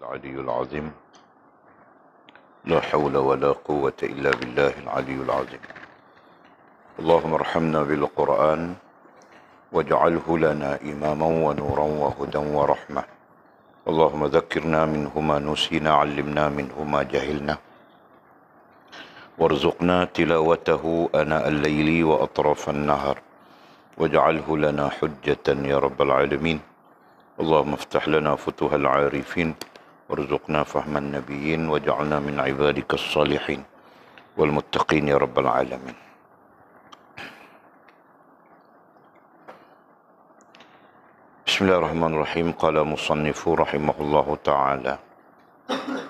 العلي العظيم لا حول ولا قوة إلا بالله العلي العظيم. اللهم ارحمنا بالقرآن واجعله لنا إماما ونورا وهدى ورحمة. اللهم ذكرنا منه ما نسينا، علمنا منه ما جهلنا، وارزقنا تلاوته آناء الليل وأطراف النهار، واجعله لنا حجة يا رب العالمين. اللهم افتح لنا فتوح العارفين، وارزقنا فهم النبيين، واجعلنا من عبادك الصالحين والمتقين يا رب العالمين. بسم الله الرحمن الرحيم. قال مصنف رحمه الله تعالى: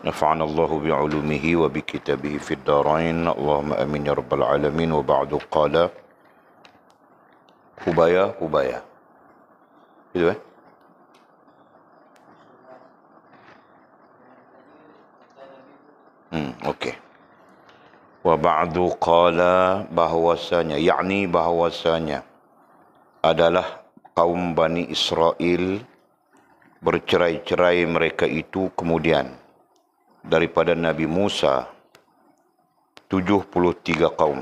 نفعنا الله بعلومه وبكتابه في الدارين، اللهم امين يا رب العالمين. وبعد قال Hubaya gitu okey. Wa ba'du qala, bahwasanya, yakni bahwasanya adalah kaum Bani Israel bercerai-cerai mereka itu kemudian daripada Nabi Musa 73 kaum.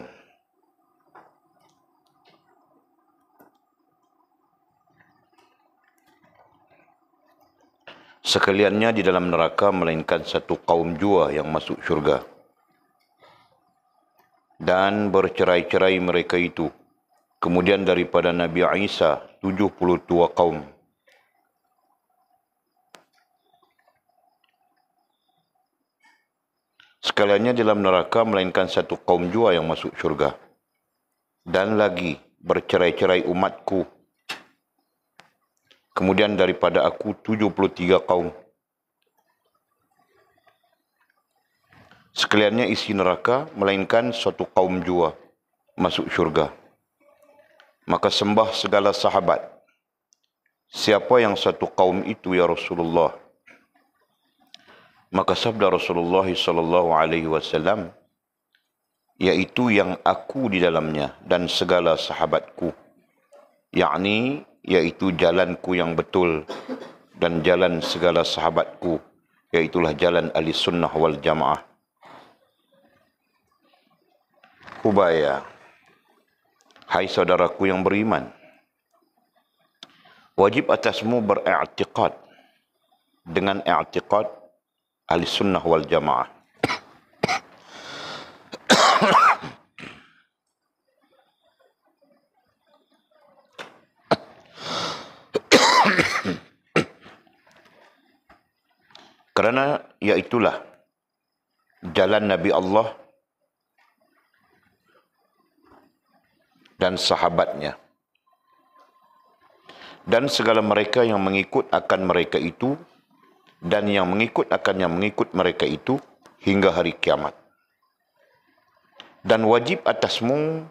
Sekaliannya di dalam neraka melainkan satu kaum jua yang masuk syurga. Dan bercerai-cerai mereka itu kemudian daripada Nabi Isa 72 kaum. Sekaliannya di dalam neraka melainkan satu kaum jua yang masuk syurga. Dan lagi bercerai-cerai umatku kemudian daripada aku 73 kaum. Sekaliannya isi neraka melainkan suatu kaum jua masuk syurga. Maka sembah segala sahabat, siapa yang satu kaum itu ya Rasulullah? Maka sabda Rasulullah sallallahu alaihi wasallam, yaitu yang aku di dalamnya dan segala sahabatku, yakni yaitu jalanku yang betul dan jalan segala sahabatku, yaitulah jalan ahli sunnah wal jamaah. Hubaya, hai saudaraku yang beriman, wajib atasmu beriktikad dengan i'tiqad ahli sunnah wal jamaah. Kerana iaitulah jalan Nabi Allah dan sahabatnya, dan segala mereka yang mengikut akan mereka itu, dan yang mengikut akan yang mengikut mereka itu hingga hari kiamat. Dan wajib atasmu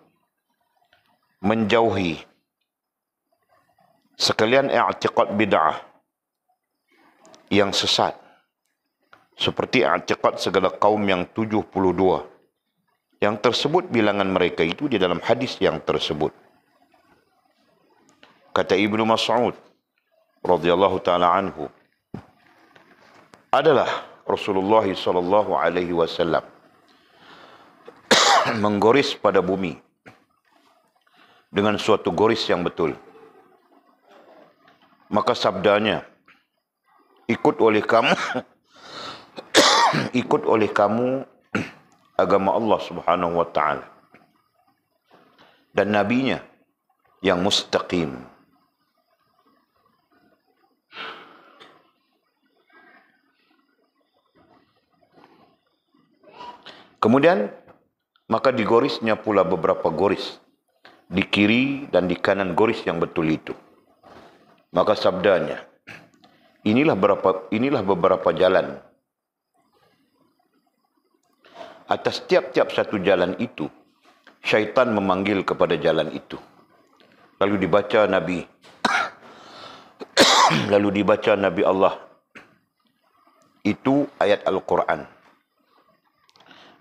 menjauhi sekalian i'tiqad bid'ah yang sesat, seperti i'tiqad segala kaum yang 72, yang tersebut bilangan mereka itu di dalam hadis yang tersebut. Kata Ibnu Mas'ud radhiyallahu taala anhu, adalah Rasulullah sallallahu alaihi wasallam menggoris pada bumi dengan suatu goris yang betul. Maka sabdanya, ikut oleh kamu ikut oleh kamu agama Allah Subhanahu wa taala dan nabinya yang mustaqim. Kemudian maka digorisnya pula beberapa goris di kiri dan di kanan goris yang betul itu. Maka sabdanya, inilah beberapa jalan. Atas tiap-tiap satu jalan itu, syaitan memanggil kepada jalan itu. Lalu dibaca Nabi Nabi Allah itu ayat Al-Quran.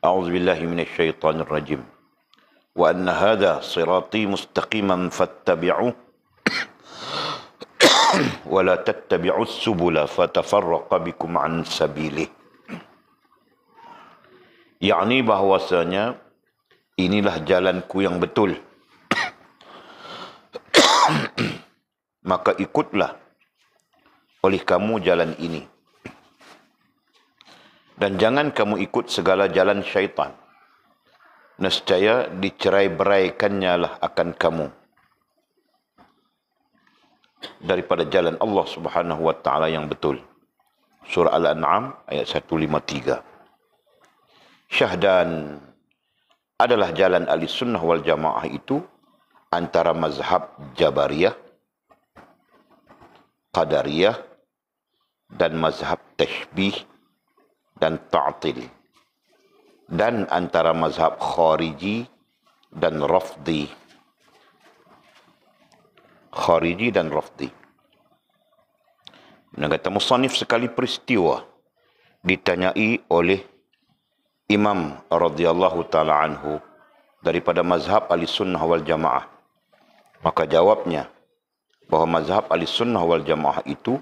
A'udzubillahi minasyaitonir rajim. Wa anna hadha sirati mustaqiman fattabi'uh wala tattabi'us subula fatafarraqa bikum an sabilih. Yakni bahwasanya inilah jalanku yang betul. Maka ikutlah oleh kamu jalan ini. Dan jangan kamu ikut segala jalan syaitan. Nescaya dicerai-beraikannya lah akan kamu daripada jalan Allah Subhanahu wa taala yang betul. Surah Al-An'am ayat 153. Syahdan adalah jalan Ahlussunnah wal Jamaah itu antara mazhab Jabariyah, Qadariyah dan mazhab Tashbih dan Ta'til, dan antara mazhab Khariji dan Rafdi. Khariji dan Rafdi. Kata musannif, sekali peristiwa ditanyai oleh Imam radhiyallahu taala anhu daripada mazhab Ahlussunnah wal Jamaah, maka jawabnya bahawa mazhab Ahlussunnah wal Jamaah itu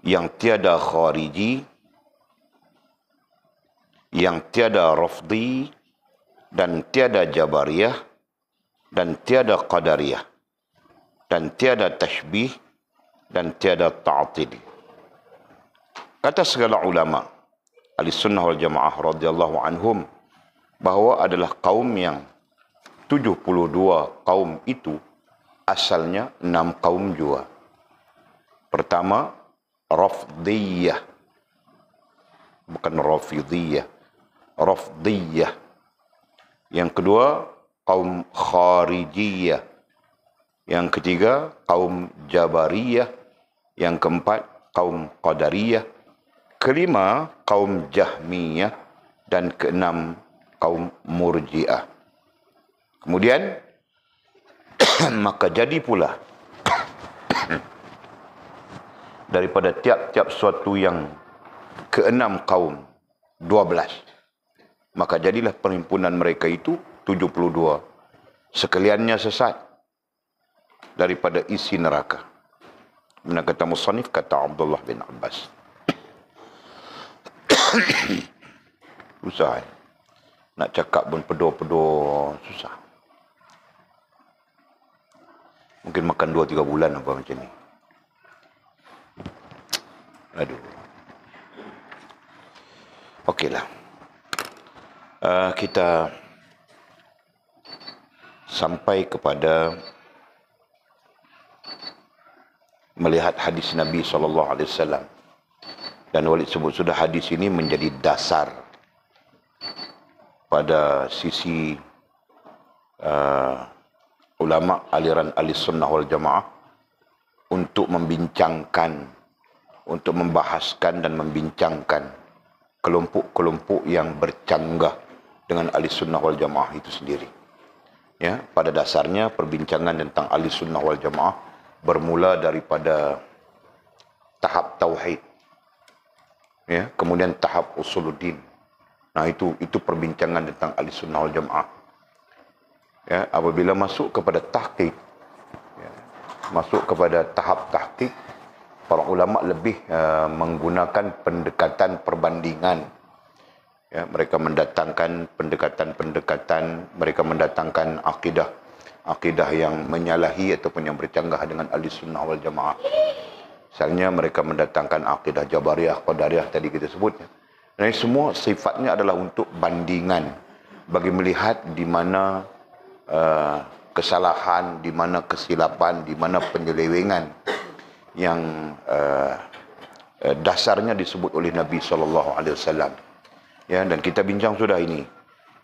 yang tiada Khariji, yang tiada Rafdi, dan tiada Jabariyah, dan tiada Qadariyah, dan tiada Tashbih, dan tiada Ta'til. Kata segala ulama Ahlussunnah wal Jamaah radhiyallahu anhum bahawa adalah kaum yang 72 kaum itu asalnya 6 kaum jua. Pertama, Rafdiyah, bukan Rafidiyah, Rafdiyah. Yang kedua, kaum Kharijiyah. Yang ketiga, kaum Jabariyah. Yang keempat, kaum Qadariyah. Kelima, kaum Jahmiyah. Dan keenam, kaum Murji'ah. Kemudian, maka jadi pula daripada tiap-tiap suatu yang keenam kaum 12, maka jadilah perhimpunan mereka itu 72. Sekaliannya sesat daripada isi neraka. Benar kata musannif, kata Abdullah bin Abbas. Susah. Nak cakap pun pedo-pedo susah. Mungkin makan 2-3 bulan apa macam ni. Aduh. Okeylah. Kita sampai kepada melihat hadis Nabi SAW. Dan Walid sebut sudah hadis ini menjadi dasar pada sisi ulama aliran Ahlussunnah wal Jamaah untuk membincangkan, untuk membahaskan dan membincangkan kelompok-kelompok yang bercanggah dengan Ahlussunnah wal Jamaah itu sendiri. Ya, pada dasarnya perbincangan tentang Ahlussunnah wal Jamaah bermula daripada tahap tauhid. Ya, kemudian tahap usuluddin. Nah, itu perbincangan tentang Ahlussunnah wal Jamaah. Ya, apabila masuk kepada tahqiq, ya, masuk kepada tahap tahqiq, para ulama lebih menggunakan pendekatan perbandingan. Ya, mereka mendatangkan pendekatan-pendekatan, mereka mendatangkan akidah yang menyalahi ataupun yang bercanggah dengan Ahlussunnah wal Jamaah. Misalnya mereka mendatangkan akidah Jabariyah, Qadariyah tadi kita sebutnya. Dan ini semua sifatnya adalah untuk bandingan bagi melihat di mana kesalahan, di mana kesilapan, di mana penyelewengan yang dasarnya disebut oleh Nabi SAW. Ya, dan kita bincang sudah ini.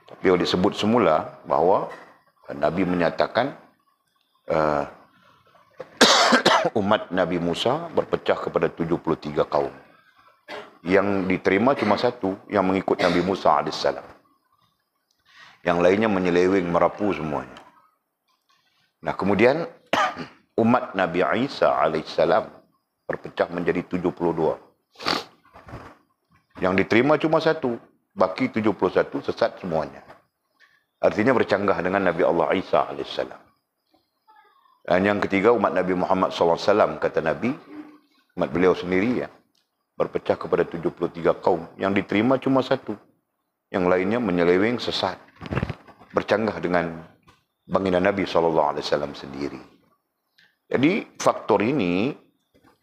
Tapi disebut semula bahawa Nabi menyatakan umat Nabi Musa berpecah kepada 73 kaum. Yang diterima cuma satu, yang mengikut Nabi Musa AS. Yang lainnya menyeleweng, merapu semuanya. Nah, kemudian umat Nabi Isa AS berpecah menjadi 72. Yang diterima cuma satu, baki 71 sesat semuanya. Artinya bercanggah dengan Nabi Allah Isa AS. Dan yang ketiga, umat Nabi Muhammad SAW, kata Nabi, umat beliau sendiri ya, berpecah kepada 73 kaum. Yang diterima cuma satu. Yang lainnya menyeleweng, sesat, bercanggah dengan baginda Nabi SAW sendiri. Jadi faktor ini,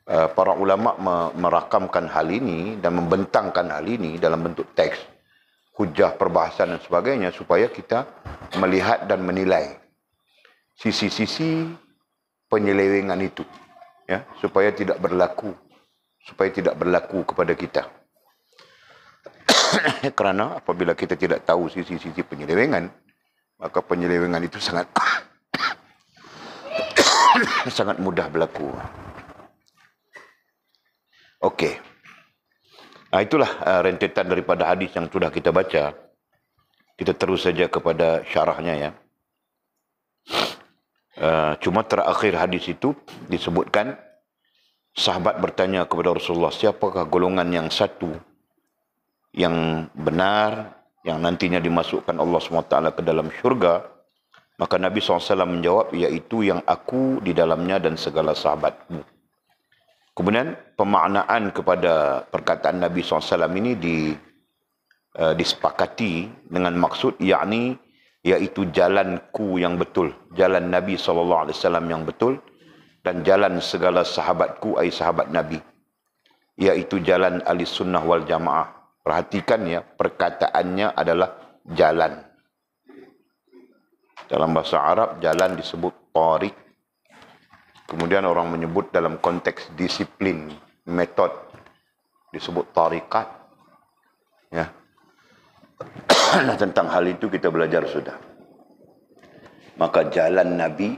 para ulama merakamkan hal ini dan membentangkan hal ini dalam bentuk teks, hujah, perbahasan dan sebagainya, supaya kita melihat dan menilai sisi-sisi penyelewengan itu, ya, supaya tidak berlaku kepada kita. Kerana apabila kita tidak tahu sisi-sisi penyelewengan, maka penyelewengan itu sangat sangat mudah berlaku. Okey. Itulah rentetan daripada hadis yang sudah kita baca. Kita terus saja kepada syarahnya ya. Cuma terakhir hadis itu disebutkan, sahabat bertanya kepada Rasulullah, siapakah golongan yang satu yang benar, yang nantinya dimasukkan Allah SWT ke dalam syurga? Maka Nabi SAW menjawab, iaitu yang aku di dalamnya dan segala sahabatmu. Kemudian pemaknaan kepada perkataan Nabi SAW ini disepakati dengan maksud, yakni iaitu jalanku yang betul, jalan Nabi SAW yang betul, dan jalan segala sahabatku, ai sahabat Nabi, iaitu jalan ahli sunnah wal jamaah. Perhatikan ya, perkataannya adalah jalan. Dalam bahasa Arab, jalan disebut tariq. Kemudian orang menyebut dalam konteks disiplin, metod, disebut tariqat. Ya. Nah, tentang hal itu kita belajar sudah. Maka jalan Nabi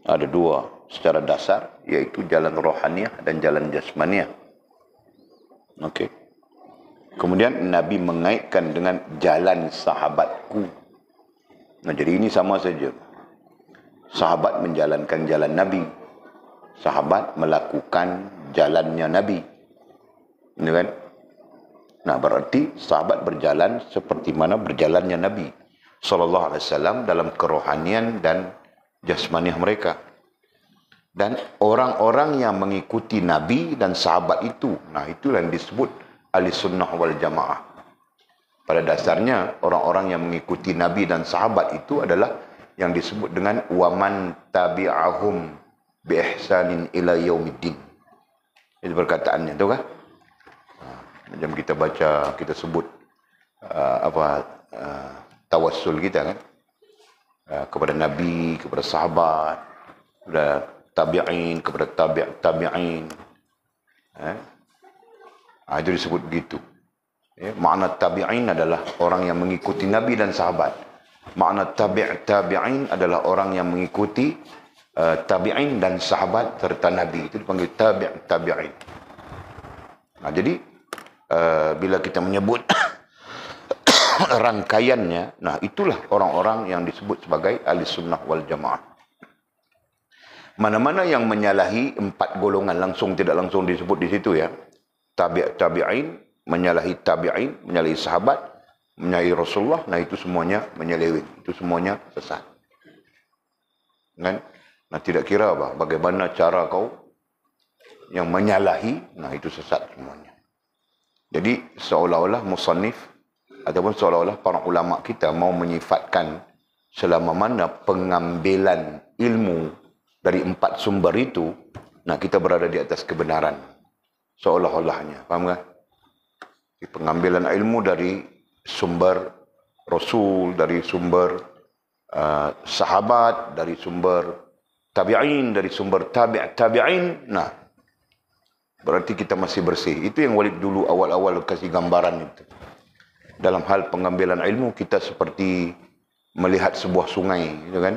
ada dua secara dasar, yaitu jalan rohaniah dan jalan jasmaniah. Okey. Kemudian Nabi mengaitkan dengan jalan sahabatku. Nah, jadi ini sama saja. Sahabat menjalankan jalan Nabi. Sahabat melakukan jalannya Nabi. Ini kan? Nah, berarti sahabat berjalan seperti mana berjalannya Nabi SAW dalam kerohanian dan jasmaniah mereka. Dan orang-orang yang mengikuti Nabi dan sahabat itu, nah itulah yang disebut ahli sunnah wal jamaah. Pada dasarnya, orang-orang yang mengikuti Nabi dan sahabat itu adalah yang disebut dengan waman tabi'ahum bi ihsanin ila yaumiddin. Itu perkataannya tu kan? Macam kita baca, kita sebut tawassul kita kan? Kepada Nabi, kepada sahabat, kepada tabi'in, kepada tabi'in. Itu disebut begitu. Makna tabi'in adalah orang yang mengikuti Nabi dan sahabat. Makna tabi'in adalah orang yang mengikuti tabi'in dan sahabat serta Nabi. Itu dipanggil tabi'in. Nah, jadi bila kita menyebut rangkaiannya, nah itulah orang-orang yang disebut sebagai ahli sunnah wal jamaah. Mana-mana yang menyalahi 4 golongan langsung tidak langsung disebut di situ ya. Tabi'in, menyalahi tabi'in, menyalahi sahabat, menyalahi Rasulullah, nah itu semuanya menyeleweng, itu semuanya sesat. Kan? Nah, tidak kira bagaimana cara kau yang menyalahi, nah itu sesat semuanya. Jadi seolah-olah musannif ataupun seolah-olah para ulama kita mau menyifatkan selama mana pengambilan ilmu dari 4 sumber itu, nah kita berada di atas kebenaran. Seolah-olahnya, faham kan? Pengambilan ilmu dari sumber Rasul, dari sumber sahabat, dari sumber tabi'in, dari sumber tabi'in. Nah, berarti kita masih bersih. Itu yang Walid dulu awal-awal kasih gambaran itu. Dalam hal pengambilan ilmu, kita seperti melihat sebuah sungai, gitu kan?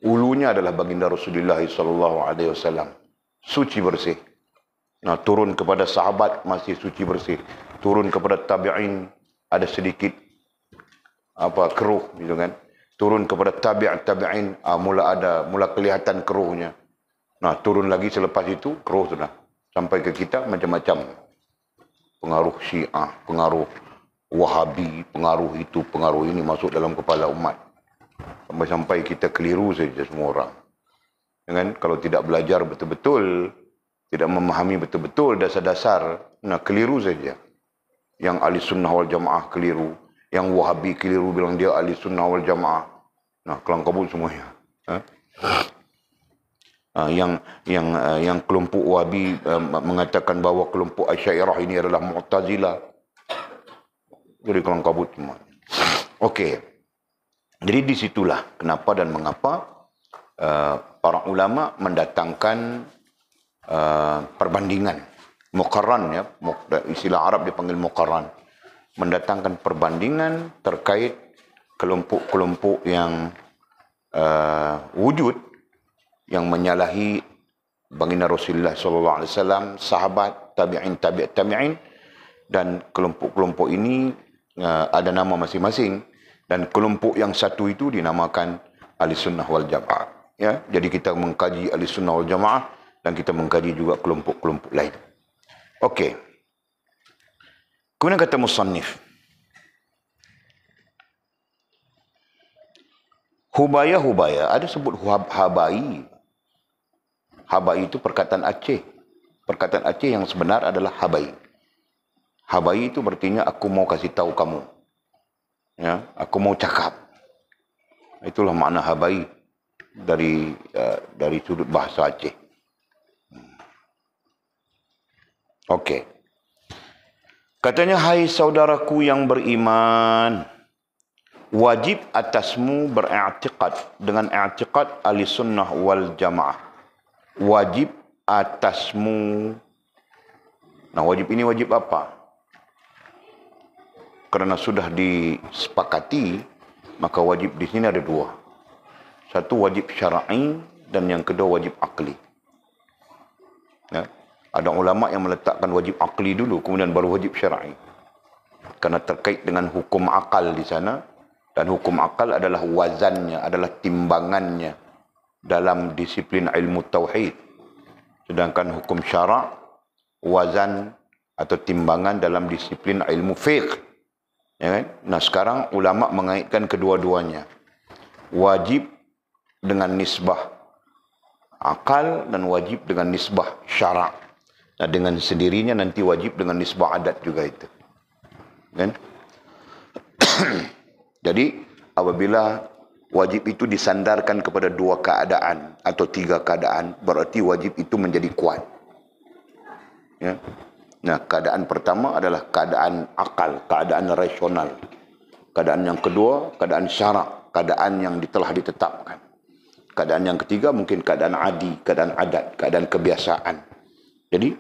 Ulunya adalah baginda Rasulullah SAW. Suci bersih. Nah, turun kepada sahabat masih suci bersih. Turun kepada tabi'in ada sedikit keruh, gitu kan? Turun kepada tabi'in mula kelihatan keruhnya. Nah, turun lagi selepas itu keruh sudah. Sampai ke kita macam-macam. Pengaruh Syiah, pengaruh Wahabi, pengaruh itu, pengaruh ini masuk dalam kepala umat. Sampai-sampai kita keliru saja semua orang. Kan? Kalau tidak belajar betul-betul, tidak memahami betul-betul dasar-dasar, nah keliru saja. Yang ahli sunnah wal jamaah keliru, yang wahabi keliru bilang dia ahli sunnah wal jamaah. Nah, kelang kabut semuanya. Yang kelompok wahabi mengatakan bahawa kelompok Asy'ariyah ini adalah Mu'tazilah. Jadi kelang kabut semua. Okey. Jadi disitulah kenapa dan mengapa para ulama mendatangkan perbandingan muqarran, ya, istilah Arab dipanggil muqarran, mendatangkan perbandingan terkait kelompok-kelompok yang wujud yang menyalahi baginda Rasulullah sallallahu alaihi wasallam, sahabat, tabi'in, tabi'in, dan kelompok-kelompok ini ada nama masing-masing, dan kelompok yang satu itu dinamakan ahli sunnah wal jamaah. Ya, jadi kita mengkaji ahli sunnah wal jamaah dan kita mengkaji juga kelompok-kelompok lain. Okey. Kemudian kata musannif, hubaya, ada sebut habai. Habai itu perkataan Aceh. Perkataan Aceh yang sebenar adalah habai. Habai itu berartinya aku mau kasih tahu kamu. Ya, aku mau cakap. Itulah makna habai dari sudut bahasa Aceh. Okey. Katanya, hai saudaraku yang beriman, wajib atasmu beriktikad dengan i'tiqad ahli sunnah wal jamaah. Wajib atasmu. Nah, wajib ini wajib apa? Kerana sudah disepakati, maka wajib di sini ada dua. Satu wajib syar'i dan yang kedua wajib akli. Ya. Ada ulama yang meletakkan wajib akli dulu, kemudian baru wajib syar'i. Karena terkait dengan hukum akal di sana, dan hukum akal adalah wazannya, adalah timbangannya dalam disiplin ilmu tauhid. Sedangkan hukum syarak, wazan atau timbangan dalam disiplin ilmu fiqh. Ya kan? Nah, sekarang ulama mengaitkan kedua-duanya. Wajib dengan nisbah akal dan wajib dengan nisbah syarak. Nah, dengan sendirinya nanti wajib dengan nisbah adat juga itu. Kan? Jadi, apabila wajib itu disandarkan kepada dua keadaan atau tiga keadaan, berarti wajib itu menjadi kuat. Ya. Nah, keadaan pertama adalah keadaan akal, keadaan rasional. Keadaan yang kedua, keadaan syarak, keadaan yang telah ditetapkan. Keadaan yang ketiga mungkin keadaan adi, keadaan adat, keadaan kebiasaan. Jadi,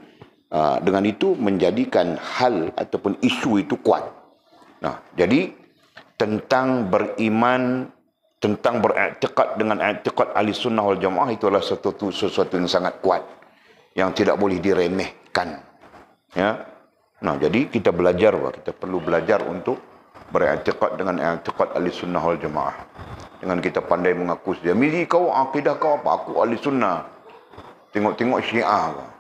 dengan itu menjadikan hal ataupun isu itu kuat. Nah, jadi tentang beriman, tentang beriktikad dengan i'tiqad ahli sunnah wal jamaah itu adalah sesuatu yang sangat kuat, yang tidak boleh diremehkan. Ya. Nah, jadi kita belajar, kita perlu belajar untuk beriktikad dengan i'tiqad ahli sunnah wal jamaah. Dengan kita pandai mengaku dia, "Mili kau akidah kau apa? Aku ahli sunnah." Tengok-tengok Syiah.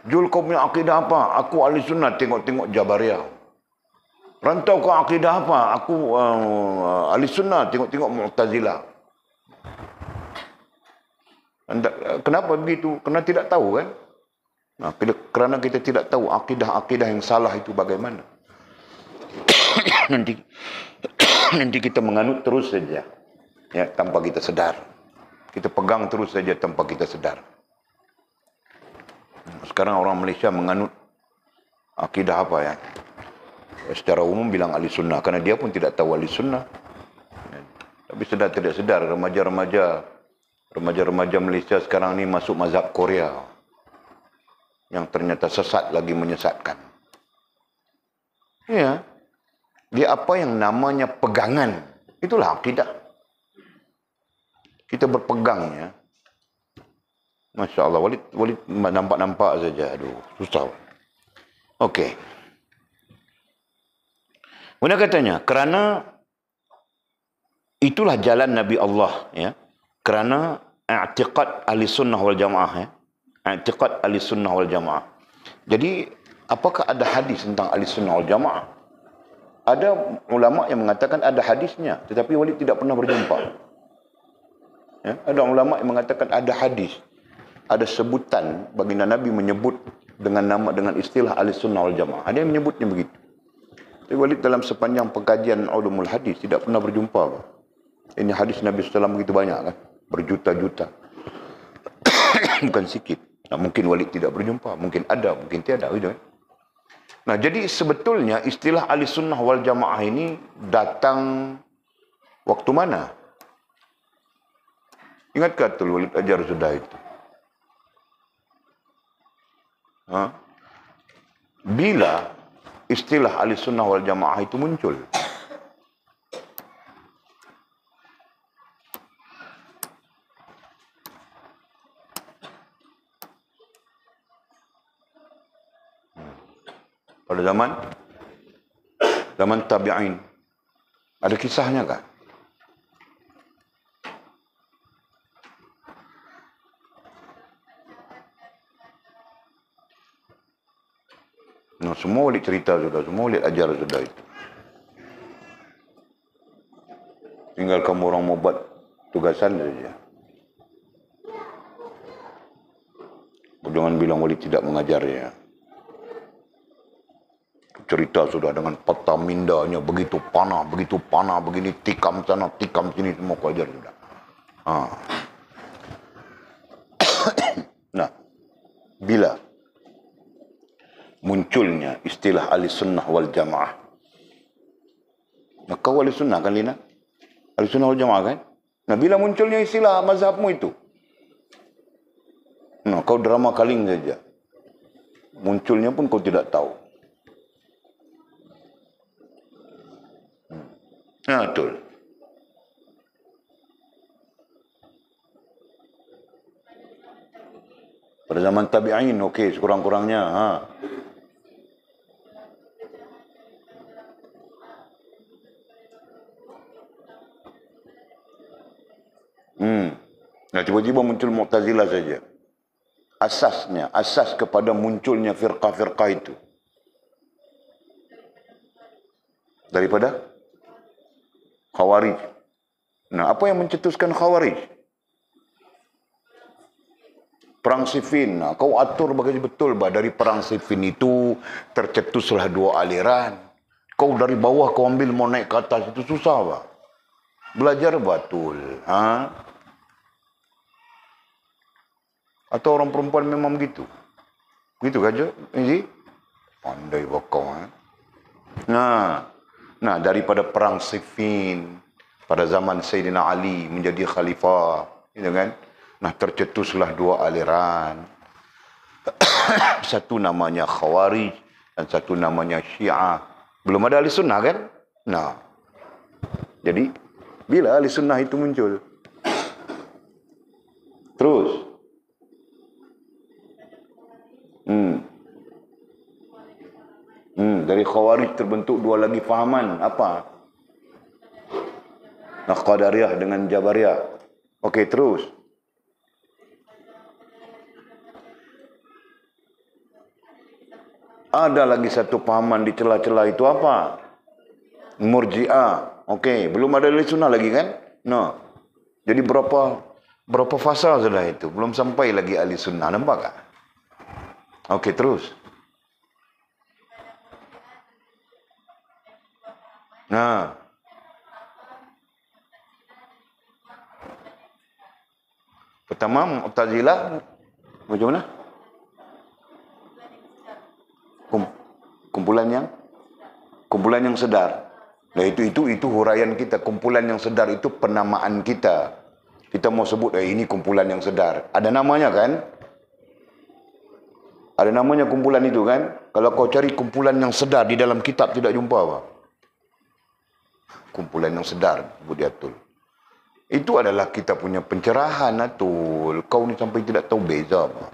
Jul kau punya akidah apa? Aku ahli sunnah. Tengok-tengok Jabariyah. Rantau kau akidah apa? Aku ahli sunnah. Tengok-tengok Mu'tazilah. Kenapa begitu? Kerana tidak tahu kan? Nah, kerana kita tidak tahu akidah-akidah yang salah itu bagaimana. nanti kita menganut terus saja. Ya, tanpa kita sedar. Kita pegang terus saja tanpa kita sedar. Sekarang orang Malaysia menganut akidah apa ya? Secara umum bilang ahli sunnah, kerana dia pun tidak tahu ahli sunnah. Tapi sedar tidak sedar, remaja-remaja Malaysia sekarang ni masuk mazhab Korea, yang ternyata sesat lagi menyesatkan. Ya, dia apa yang namanya pegangan, itulah akidah. Kita berpegang, ya. Masya Allah, Walid nampak-nampak saja. Aduh, susah. Okey. Kemudian katanya, kerana itulah jalan Nabi Allah, ya. Kerana i'tiqad ahli sunnah wal jamaah, ya. I'tiqad ahli sunnah wal jamaah. Jadi, apakah ada hadis tentang ahli sunnah wal jamaah? Ada ulama yang mengatakan ada hadisnya, tetapi Walid tidak pernah berjumpa. Ya, ada ulama yang mengatakan ada hadis, ada sebutan baginda Nabi menyebut dengan nama, dengan istilah ahli sunnah wal jamaah. Ada yang menyebutnya begitu. Tapi Walid dalam sepanjang pengkajian ulumul hadis tidak pernah berjumpa. Ini hadis Nabi SAW begitu banyak kan, berjuta-juta. Bukan sikit. Nah, mungkin Walid tidak berjumpa, mungkin ada, mungkin tiada. Gitu. Nah, jadi sebetulnya istilah ahli sunnah wal jamaah ini datang waktu mana? Ingatkah Tul Walid ajar sudah itu? Ha? Bila istilah ahli sunnah wal jamaah itu muncul? Pada zaman tabi'in. Ada kisahnya kan? Nah, semua Walid cerita sudah, semua Walid ajar sudah itu. Tinggal kamu orang mau buat tugasan saja. Jangan bilang Walid tidak mengajarnya. Cerita sudah dengan peta mindanya, begitu panah, begini, tikam sana, tikam sini, semua kau ajar sudah. Nah, bila munculnya istilah ahli sunnah wal jamaah, nah, kau ahli sunnah kan Lina? Ahli sunnah wal jamaah kan? Nah, bila munculnya istilah mazhabmu itu, nah, kau drama kaling saja. Munculnya pun kau tidak tahu. Nah, betul. Pada zaman tabi'in, okey, sekurang-kurangnya. Nah, tiba-tiba muncul Mu'tazilah saja. Asas kepada munculnya firqah-firqah itu. Daripada Khawarij. Nah, apa yang mencetuskan Khawarij? Perang Siffin. Nah, kau atur bagaimana betul bah dari perang Siffin itu tercetuslah dua aliran. Kau dari bawah kau ambil mau naik ke atas itu susah bah. Belajar betul. Atau orang perempuan memang begitu? Begitu saja? Ini pandai bakau. Nah, daripada perang Siffin pada zaman Sayyidina Ali menjadi khalifah, gitu kan? Nah, tercetuslah dua aliran. Satu namanya Khawarij dan satu namanya Syiah. Belum ada ahli sunnah kan? Nah, jadi bila ahli sunnah itu muncul, terus dari Khawarij terbentuk dua lagi fahaman. Apa? Nah, Qadariyah dengan Jabariyah. Okey, terus. Ada lagi satu pahaman di celah-celah itu apa? Murji'ah. Okey, belum ada ahli sunnah lagi kan? No. Jadi berapa fasa sudah itu? Belum sampai lagi ahli sunnah. Nampak tak? Okey, terus. Nah, pertama Mu'tazilah macam mana? Kumpulan yang sedar. Nah, itu huraian kita. Kumpulan yang sedar itu penamaan kita. Kita mau sebut ini kumpulan yang sedar. Ada namanya kan? Ada namanya kumpulan itu kan? Kalau kau cari kumpulan yang sedar di dalam kitab tidak jumpa apa? Kumpulan yang sedar, Budiatul. Itu adalah kita punya pencerahan, Atul. Kau ni sampai tidak tahu beza apa.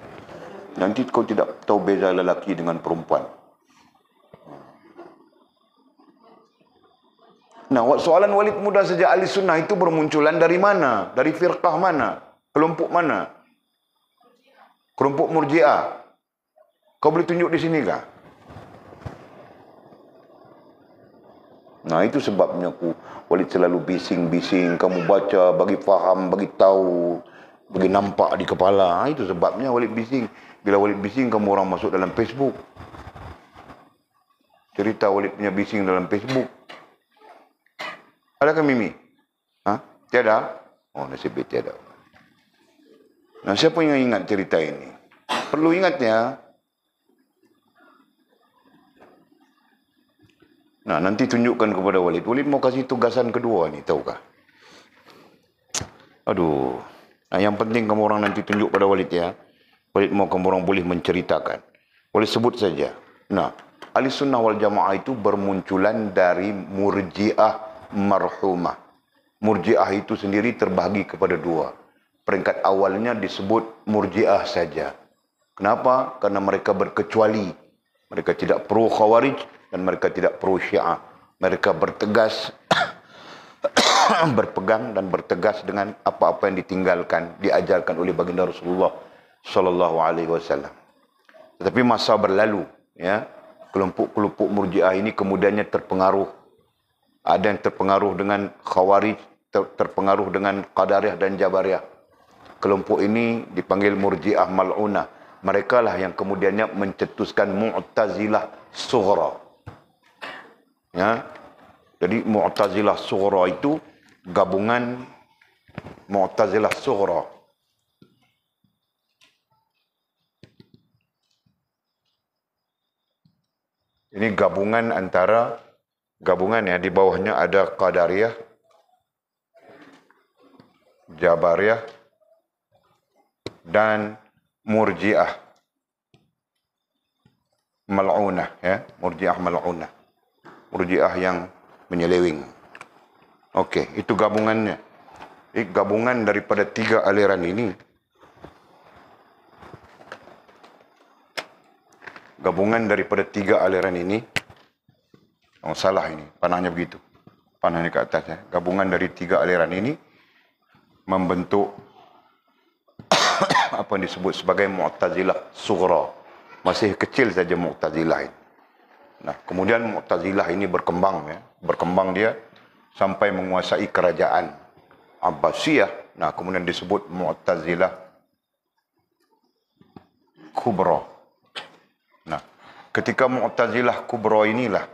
Nanti kau tidak tahu beza lelaki dengan perempuan. Nah, soalan Walid mudah saja, ahli sunnah itu bermunculan dari mana? Dari firqah mana? Kelompok mana? Kelompok Murji'ah. Kau boleh tunjuk di sini kah? Nah, itu sebabnya Walid selalu bising-bising, kamu baca, bagi faham, bagi tahu, bagi nampak di kepala. Itu sebabnya Walid bising. Bila Walid bising, kamu orang masuk dalam Facebook. Cerita Walid punya bising dalam Facebook. Adakah Mimi? Tiada? Oh, nasib baik tiada. Nah, siapa yang ingat cerita ini? Perlu ingatnya. Nah, nanti tunjukkan kepada Walid. Walid mau kasih tugasan kedua ni, tahukah? Aduh. Nah, yang penting kamu orang nanti tunjuk pada Walid ya. Walid mau kamu orang boleh menceritakan. Boleh sebut saja. Nah, Ahlussunnah wal Jamaah itu bermunculan dari Murji'ah marhumah. Murji'ah itu sendiri terbahagi kepada dua. Peringkat awalnya disebut Murji'ah saja. Kenapa? Karena mereka berkecuali. Mereka tidak pro Khawarij dan mereka tidak pro Syiah. Mereka bertegas, berpegang dan bertegas dengan apa-apa yang ditinggalkan, diajarkan oleh baginda Rasulullah sallallahu alaihi wasallam. Tetapi masa berlalu, ya, kelompok-kelompok Murji'ah ini kemudiannya terpengaruh. Ada yang terpengaruh dengan Khawarij, terpengaruh dengan Qadariyah dan Jabariyah. Kelompok ini dipanggil Murji'ah mal'unah. Mereka lah yang kemudiannya mencetuskan Mu'tazilah Sughra. Ya. Jadi Mu'tazilah Sughra itu gabungan Mu'tazilah Sughra. Ini gabungan antara ya, di bawahnya ada Qadariyah, Jabariyah dan Murji'ah mal'unah, ya, Murji'ah mal'unah. Murji'ah yang menyeleweng. Okey, itu gabungannya. Gabungan daripada tiga aliran ini. Gabungan daripada tiga aliran ini. Oh, salah ini, panahnya begitu. Panahnya ke atas ya. Gabungan dari tiga aliran ini membentuk apa yang disebut sebagai Mu'tazilah Sughra. Masih kecil saja Mu'tazilah ini. Nah, kemudian Mu'tazilah ini berkembang ya. Berkembang dia sampai menguasai kerajaan Abbasiyah. Nah, kemudian disebut Mu'tazilah Kubra. Nah, ketika Mu'tazilah Kubra inilah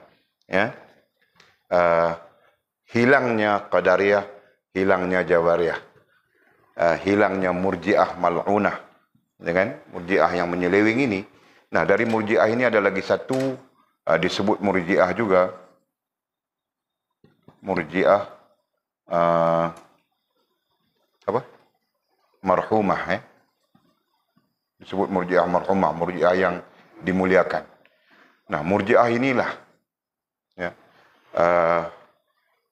ya, hilangnya Qadariyah, hilangnya Jabariyah, hilangnya Murji'ah mal'unah, dengan Murji'ah yang menyeleweng ini. Nah, dari Murji'ah ini ada lagi satu disebut Murji'ah juga. Murji'ah apa? Marhumah ya. Disebut Murji'ah marhumah, Murji'ah yang dimuliakan. Nah, Murji'ah inilah ya,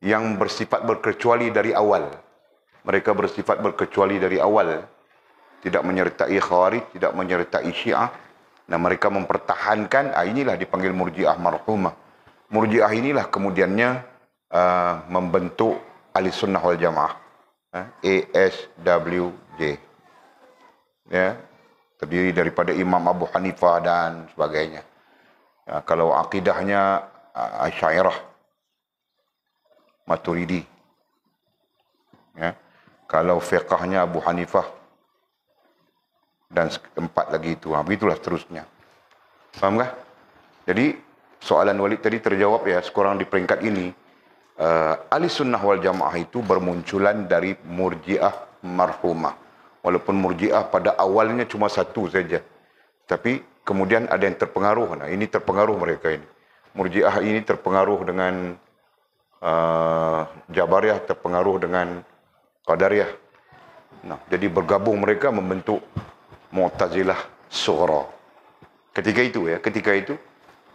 yang bersifat berkecuali dari awal. Mereka bersifat berkecuali dari awal. Tidak menyertai Khawarij, tidak menyertai Syiah. Nah, mereka mempertahankan, inilah dipanggil Murji'ah marhumah. Murji'ah inilah kemudiannya membentuk Ahlussunnah wal Jamaah. ASWJ. Ya, terdiri daripada Imam Abu Hanifah dan sebagainya. Ya, kalau akidahnya Asy'ariyah, Maturidi. Ya. Kalau fiqahnya Abu Hanifah dan empat lagi itu. Begitulah seterusnya. Faham kah? Jadi soalan Walid tadi terjawab ya, sekurang di peringkat ini. Ahlussunnah wal Jamaah itu bermunculan dari Murji'ah marhumah. Walaupun Murji'ah pada awalnya cuma satu saja. Tapi kemudian ada yang terpengaruh. Nah, ini terpengaruh mereka ini. Murji'ah ini terpengaruh dengan Jabariyah, terpengaruh dengan Qadariyah. Nah, jadi bergabung mereka membentuk Mu'tazilah Sughra. Ketika itu.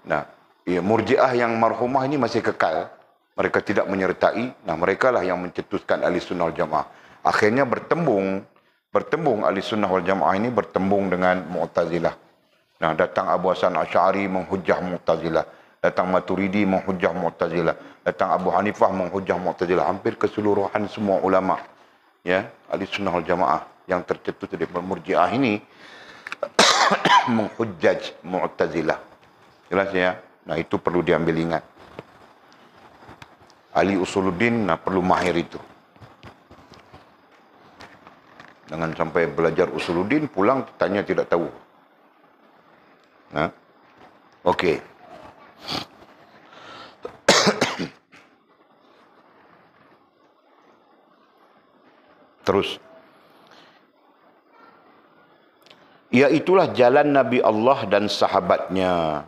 Nah, ya, Murji'ah yang marhumah ini masih kekal. Mereka tidak menyertai. Nah, mereka lah yang mencetuskan Ahlussunnah wal Jamaah. Akhirnya bertembung Ahlussunnah wal Jamaah ini bertembung dengan Mu'tazilah. Nah, datang Abu Hasan Asy'ari menghujjah Mu'tazilah. Datang Maturidi menghujjah Mu'tazilah. Datang Abu Hanifah menghujjah Mu'tazilah. Hampir keseluruhan semua ulama ya, Ahlussunnah wal Jamaah yang tercetus dari Murji'ah ini menghujjaj Mu'tazilah. Jelas ya? Nah, itu perlu diambil ingat. Ahli usuluddin perlu mahir itu. Jangan sampai belajar usuluddin, pulang tanya tidak tahu. Okey. Terus. Iaitulah jalan Nabi Allah dan sahabatnya.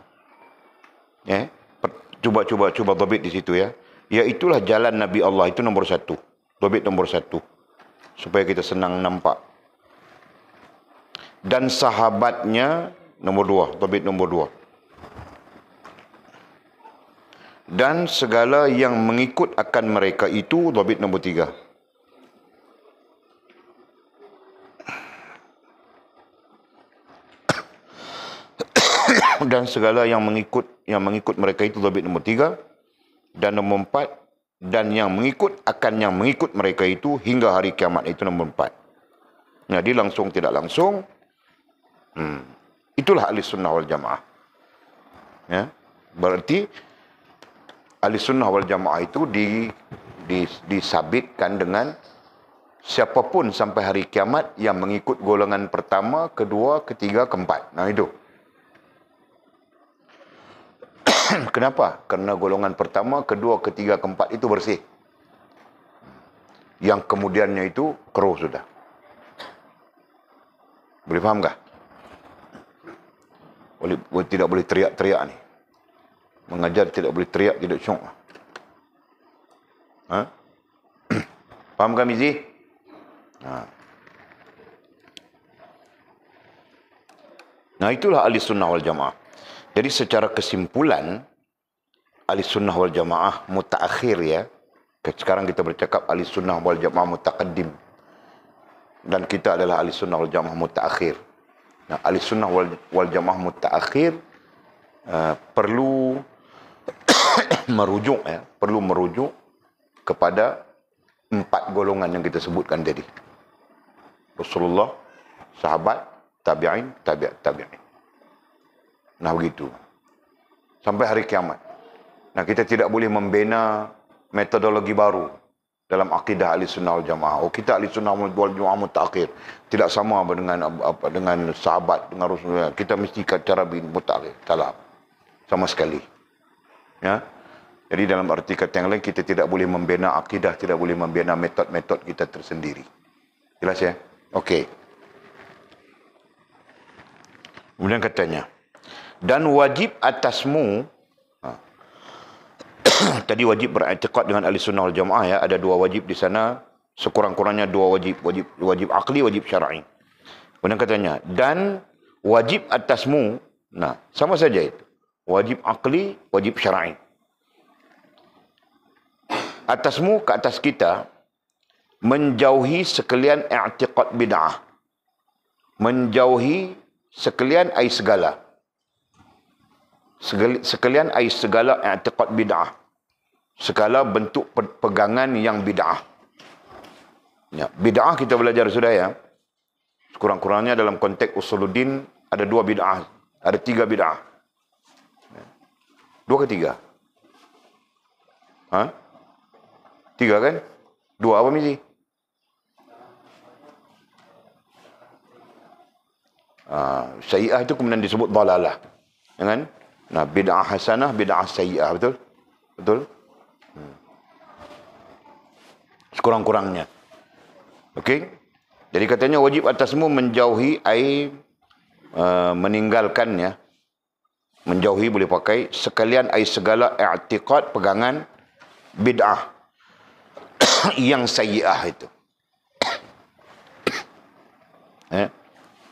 Cuba dhabit di situ ya. Iaitulah jalan Nabi Allah, itu nombor 1. Dhabit nombor 1. Supaya kita senang nampak. Dan sahabatnya nombor 2. Dhabit nombor 2. Dan segala yang mengikut akan mereka itu, dhabit nombor 3. Dan segala yang mengikut mereka itu, dhabit nombor 3. Dan nombor 4, dan yang mengikut akan yang mengikut mereka itu hingga hari kiamat, itu nombor 4. Jadi langsung tidak langsung, itulah ahli sunnah wal jamaah. Ya, berarti ahli sunnah wal jamaah itu disabitkan dengan siapapun sampai hari kiamat yang mengikut golongan pertama, kedua, ketiga, keempat. Nah itu. Kenapa? Karena golongan pertama, kedua, ketiga, keempat itu bersih. Yang kemudiannya itu keruh sudah. Boleh faham kah? Tidak boleh teriak-teriak ni. Mengajar tidak boleh teriak, tidak syok. Faham kah Mizi? Nah itulah ahli sunnah wal jamaah. Jadi secara kesimpulan, ahli sunnah wal jamaah mutaakhir ya. Sekarang kita bercakap ahli sunnah wal jamaah mutaqaddim. Dan kita adalah ahli sunnah wal jamaah mutaakhir. Nah, ahli sunnah wal jamaah mutaakhir perlu perlu merujuk kepada 4 golongan yang kita sebutkan tadi. Rasulullah, sahabat, tabi'in, tabi'in. Nah begitu. Sampai hari kiamat. Nah kita tidak boleh membina metodologi baru dalam akidah ahli sunnah wal jamaah. Kita ahli sunnah wal jamaah mutaakhir. Tidak sama dengan sahabat, dengan Rasulullah. Kita mesti cara mutaakhir. Salah. Sama sekali. Ya. Jadi dalam arti kata yang lain, kita tidak boleh membina akidah, tidak boleh membina metod-metod kita tersendiri. Jelas ya? Okey. Kemudian katanya, dan wajib atasmu, tadi wajib beriktikad dengan ahli sunnah wal jamaah ya, ada 2 wajib di sana, sekurang-kurangnya 2 wajib akli, wajib syar'i. Kemudian katanya, dan wajib atasmu, nah sama saja itu, wajib akli, wajib syar'i. Atasmu, ke atas kita, menjauhi sekalian i'tiqad bid'ah. Menjauhi sekalian ai segala. Sekalian ai segala i'tiqad bid'ah. Segala bentuk pegangan yang bid'ah. Ya, bid'ah kita belajar sudah ya. Kurang-kurangnya dalam konteks usuluddin ada 2 bid'ah. Ada 3 bid'ah. 2 ke 3? 3 kan? 2 apa misi? Sayyi'ah itu kemudian disebut dalalah. Ya kan? Nah, bid'ah hasanah, bid'ah sayyi'ah, betul? Betul? Sekurang-kurangnya. Okey? Jadi katanya wajib atasmu menjauhi meninggalkan ya. Menjauhi boleh pakai sekalian segala i'tiqad pegangan bid'ah yang sayyi'ah itu.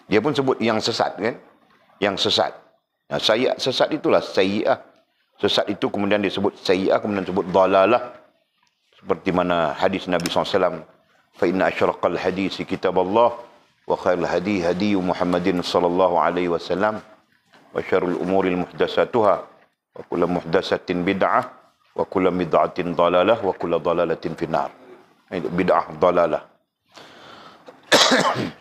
Dia pun sebut yang sesat kan? Yang sesat. Nah, sesat itulah sayyi'ah. Sesat itu kemudian disebut sayyi'ah, kemudian disebut dalalah. Seperti mana hadis Nabi SAW. Fa inna asyraqal hadisi kitab Allah. Wa khairul hadi hadi Muhammadin sallallahu alaihi wasallam. Wa syarrul umuril muhdasatuha. Wa kullu muhdasatin bid'ah. Wa kullu bid'atin dalalah. Wa kullu dalalatin finnar. Bid'ah dalalah.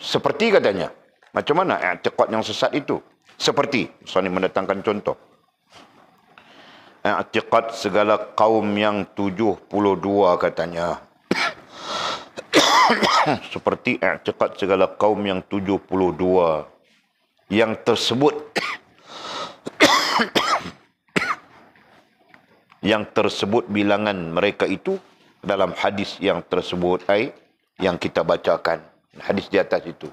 Seperti katanya. Macam mana i'tiqad yang sesat itu? Seperti, misalnya mendatangkan contoh. i'tiqad segala kaum yang 72 katanya. Seperti i'tiqad segala kaum yang 72 yang tersebut yang tersebut bilangan mereka itu dalam hadis yang tersebut yang kita bacakan. Hadis di atas itu.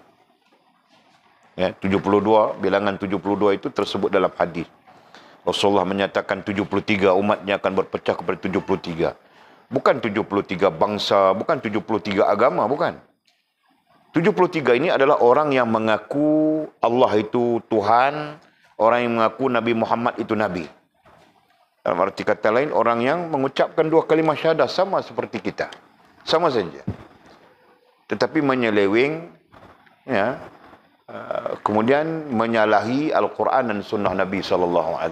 Ya, 72, bilangan 72 itu tersebut dalam hadis. Rasulullah menyatakan 73 umatnya akan berpecah kepada 73. Bukan 73 bangsa, bukan 73 agama, bukan. 73 ini adalah orang yang mengaku Allah itu Tuhan, orang yang mengaku Nabi Muhammad itu Nabi. Dalam arti kata lain, orang yang mengucapkan 2 kalimah syahadah sama seperti kita. Sama saja. Tetapi menyeleweng, ya, kemudian menyalahi Al-Quran dan Sunnah Nabi SAW.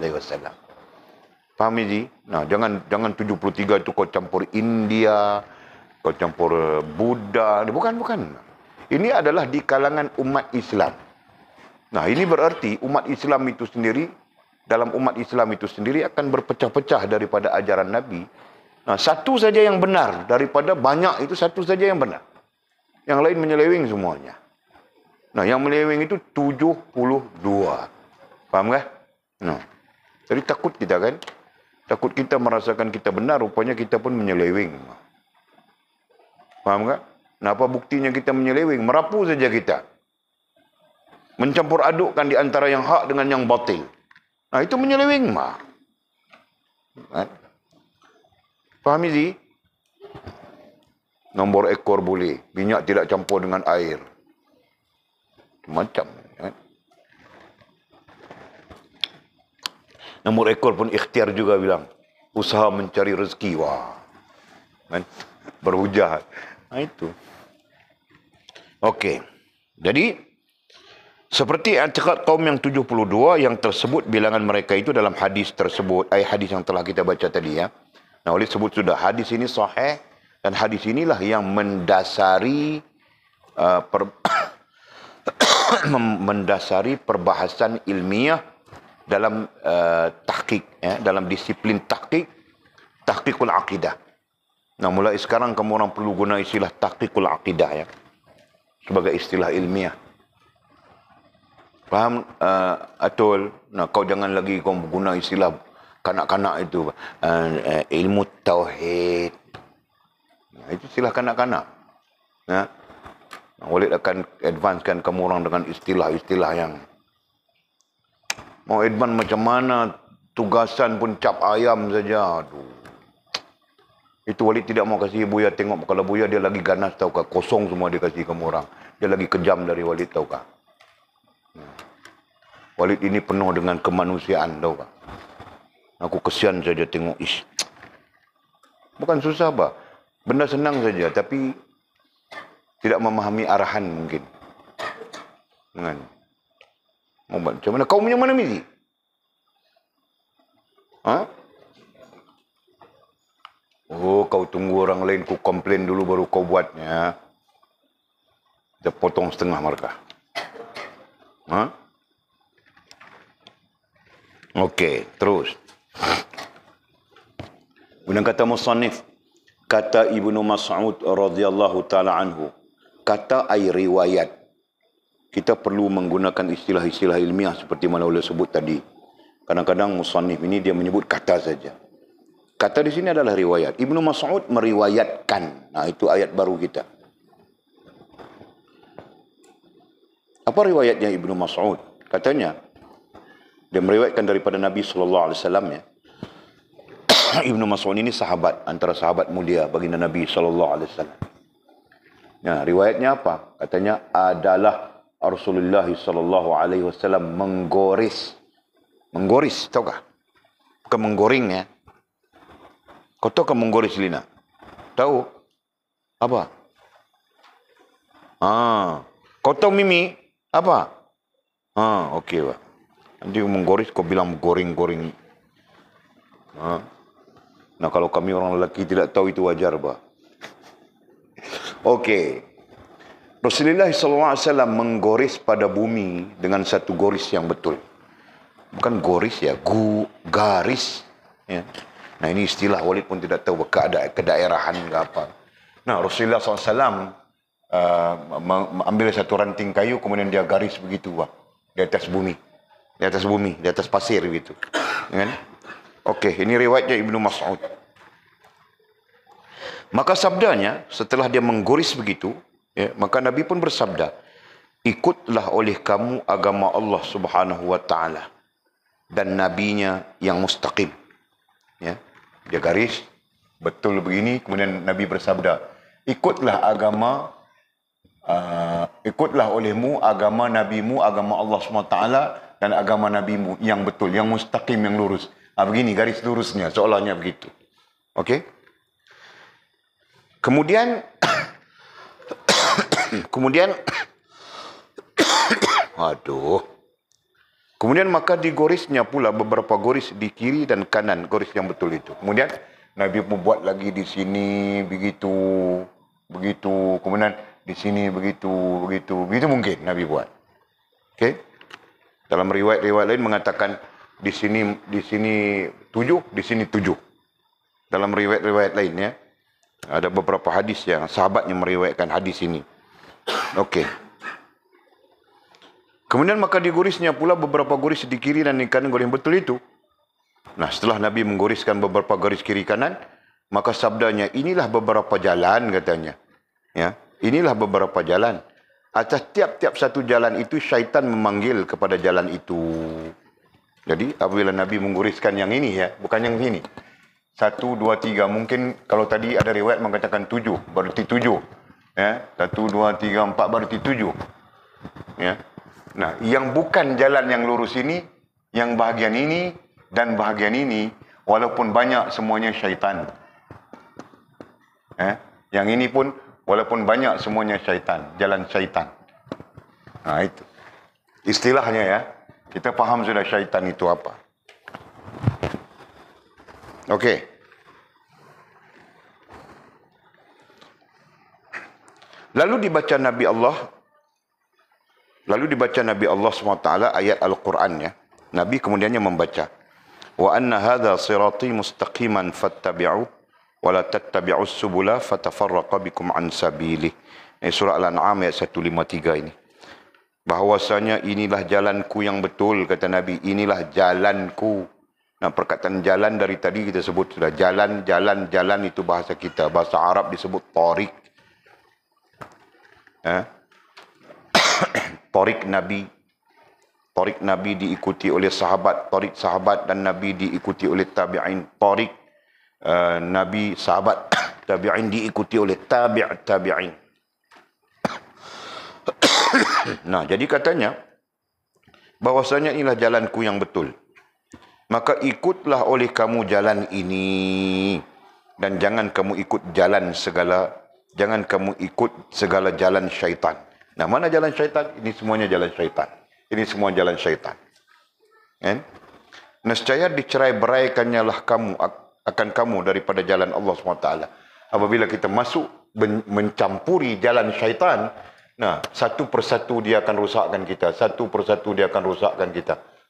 Faham ini? Nah, jangan 73 itu kau campur India, kau campur Buddha. Bukan. Ini adalah di kalangan umat Islam. Nah, ini berarti umat Islam itu sendiri, dalam umat Islam itu sendiri akan berpecah-pecah daripada ajaran Nabi. Nah, satu saja yang benar daripada banyak itu, satu saja yang benar. Yang lain menyeleweng semuanya. Nah, yang menyeleweng itu 72. Faham kan? Nah, jadi takut kita kan? Takut kita merasakan kita benar, rupanya kita pun menyeleweng. Faham tak? Nah, apa buktinya kita menyeleweng? Merapu saja kita. Mencampur adukkan di antara yang hak dengan yang batil. Nah, itu menyeleweng mah. Faham ini? Nombor ekor boleh. Minyak tidak campur dengan air. Macam. Nombor ekor pun ikhtiar juga bilang. Usaha mencari rezeki. Wah. Kan? Berhujah. Nah, itu. Okey. Jadi, seperti i'tiqad kaum yang 72 yang tersebut bilangan mereka itu dalam hadis tersebut. Hadis yang telah kita baca tadi ya. Nah, oleh sebut sudah. Hadis ini sahih. Dan hadis inilah yang mendasari mendasari perbahasan ilmiah dalam tahqiq, ya, dalam disiplin tahqiqul aqidah. Nah, mulai sekarang kamu orang perlu guna istilah tahqiqul aqidah ya, sebagai istilah ilmiah. Faham, Atul? Nah, kau jangan lagi kau guna istilah kanak-kanak itu, ilmu tauhid. Nah, itu istilah kanak-kanak. Ya. Walid akan advancekan kamu orang dengan istilah-istilah yang mau advance macam mana, tugasan pun cap ayam saja. Aduh. Itu Walid tidak mau kasih Buya tengok. Kalau Buya dia lagi ganas tahukah, kosong semua dia kasih kamu orang. Dia lagi kejam dari Walid tahukah. Walid ini penuh dengan kemanusiaan tahukah. Aku kesian saja tengok. Ish. Bukan susah bah. Benda senang saja, tapi tidak memahami arahan mungkin. Kan? Macam mana? Kau punya mana misi? Ha? Oh, kau tunggu orang lain ku komplain dulu baru kau buatnya. Dia potong setengah markah. Ha? Okey, terus. Kemudian kata musannif, kata Ibnu Mas'ud radhiyallahu taala anhu, kata ai riwayat. Kita perlu menggunakan istilah-istilah ilmiah seperti mana boleh sebut tadi. Kadang-kadang musannif ini dia menyebut kata saja. Kata di sini adalah riwayat. Ibnu Mas'ud meriwayatkan. Nah, itu ayat baru kita. Apa riwayatnya Ibnu Mas'ud? Katanya dia meriwayatkan daripada Nabi sallallahu alaihi wasallam ya. Ibnu Mas'ud ini sahabat, antara sahabat mulia baginda Nabi sallallahu alaihi wasallam. Nah, riwayatnya apa? Katanya adalah Rasulullah sallallahu alaihi wasallam menggoris. Menggoris, tahukah? Bukan menggoreng ya. Kau tahu ke menggoris Lina? Tahu? Apa? Kau tahu Mimi? Apa? Okey, Pak. Nanti menggoris kau bilang goreng-goreng. Nah, kalau kami orang lelaki tidak tahu itu wajar, Pak. Okey. Rasulullah SAW menggoris pada bumi dengan satu goris yang betul. Bukan goris ya, garis. Ya. Nah, ini istilah Walid pun tidak tahu kedaerahan ke apa. Nah, Rasulullah SAW ambil satu ranting kayu, kemudian dia garis begitu, di atas bumi. Di atas pasir begitu. Kan? Okey, ini riwayatnya Ibnu Mas'ud. Maka sabdanya, setelah dia menggoris begitu, ya, maka Nabi pun bersabda, ikutlah oleh kamu agama Allah Subhanahu wa taala dan nabinya yang mustaqim. Ya. Dia garis betul begini, kemudian Nabi bersabda, ikutlah olehmu agama nabimu, agama Allah SWT dan agama nabimu yang betul, yang mustaqim, yang lurus. Begini garis lurusnya, seolahnya begitu. Okey. Kemudian Kemudian maka digorisnya pula beberapa goris di kiri dan kanan, goris yang betul itu. Kemudian Nabi membuat lagi di sini begitu, kemudian di sini begitu mungkin Nabi buat. Okey. Dalam riwayat-riwayat lain mengatakan di sini 7, di sini 7. Dalam riwayat-riwayat lain, ya. Ada beberapa hadis yang sahabatnya meriwayatkan hadis ini. Okey. Kemudian maka digorisnya pula beberapa goris di kiri dan di kanan, goris yang betul itu. Nah, setelah Nabi menggoriskan beberapa garis kiri kanan, maka sabdanya, inilah beberapa jalan, katanya. Ya, inilah beberapa jalan. Atas tiap-tiap satu jalan itu, syaitan memanggil kepada jalan itu. Jadi, apabila Nabi menggoriskan yang ini, ya, bukan yang ini. 1, 2, 3. Mungkin kalau tadi ada riwayat mengatakan 7, berarti 7. Ya, 1, 2, 3, 4, berarti 7. Ya. Nah, yang bukan jalan yang lurus ini, yang bahagian ini dan bahagian ini, walaupun banyak, semuanya syaitan. Yang ini pun, walaupun banyak, semuanya syaitan. Jalan syaitan. Nah, itu. Istilahnya, ya. Kita faham sudah syaitan itu apa. Okey. Lalu dibaca Nabi Allah SWT ayat Al-Quran, ya. Nabi kemudiannya membaca, wa anna hadha sirati mustaqiman fattabi'u wa la tattabi'us subula fatafarraqa bikum an sabilih. Surah Al-An'am ayat 153 ini. Bahawasanya inilah jalanku yang betul, kata Nabi, inilah jalanku. Nah, perkataan jalan dari tadi kita sebut sudah, jalan itu bahasa kita, bahasa Arab disebut tariq. Tariq Nabi diikuti oleh sahabat, tariq sahabat dan Nabi diikuti oleh tabi'in, tariq Nabi, sahabat, tabi'in diikuti oleh tabi'in. Nah, jadi katanya bahwasanya inilah jalanku yang betul. Maka ikutlah oleh kamu jalan ini dan jangan kamu ikut segala jalan syaitan. Nah, mana jalan syaitan? Ini semuanya jalan syaitan. Ini semua jalan syaitan. Kan? Nescaya dicerai-beraikannya lah kamu daripada jalan Allah SWT. Apabila kita masuk mencampuri jalan syaitan, nah, satu persatu dia akan rusakkan kita.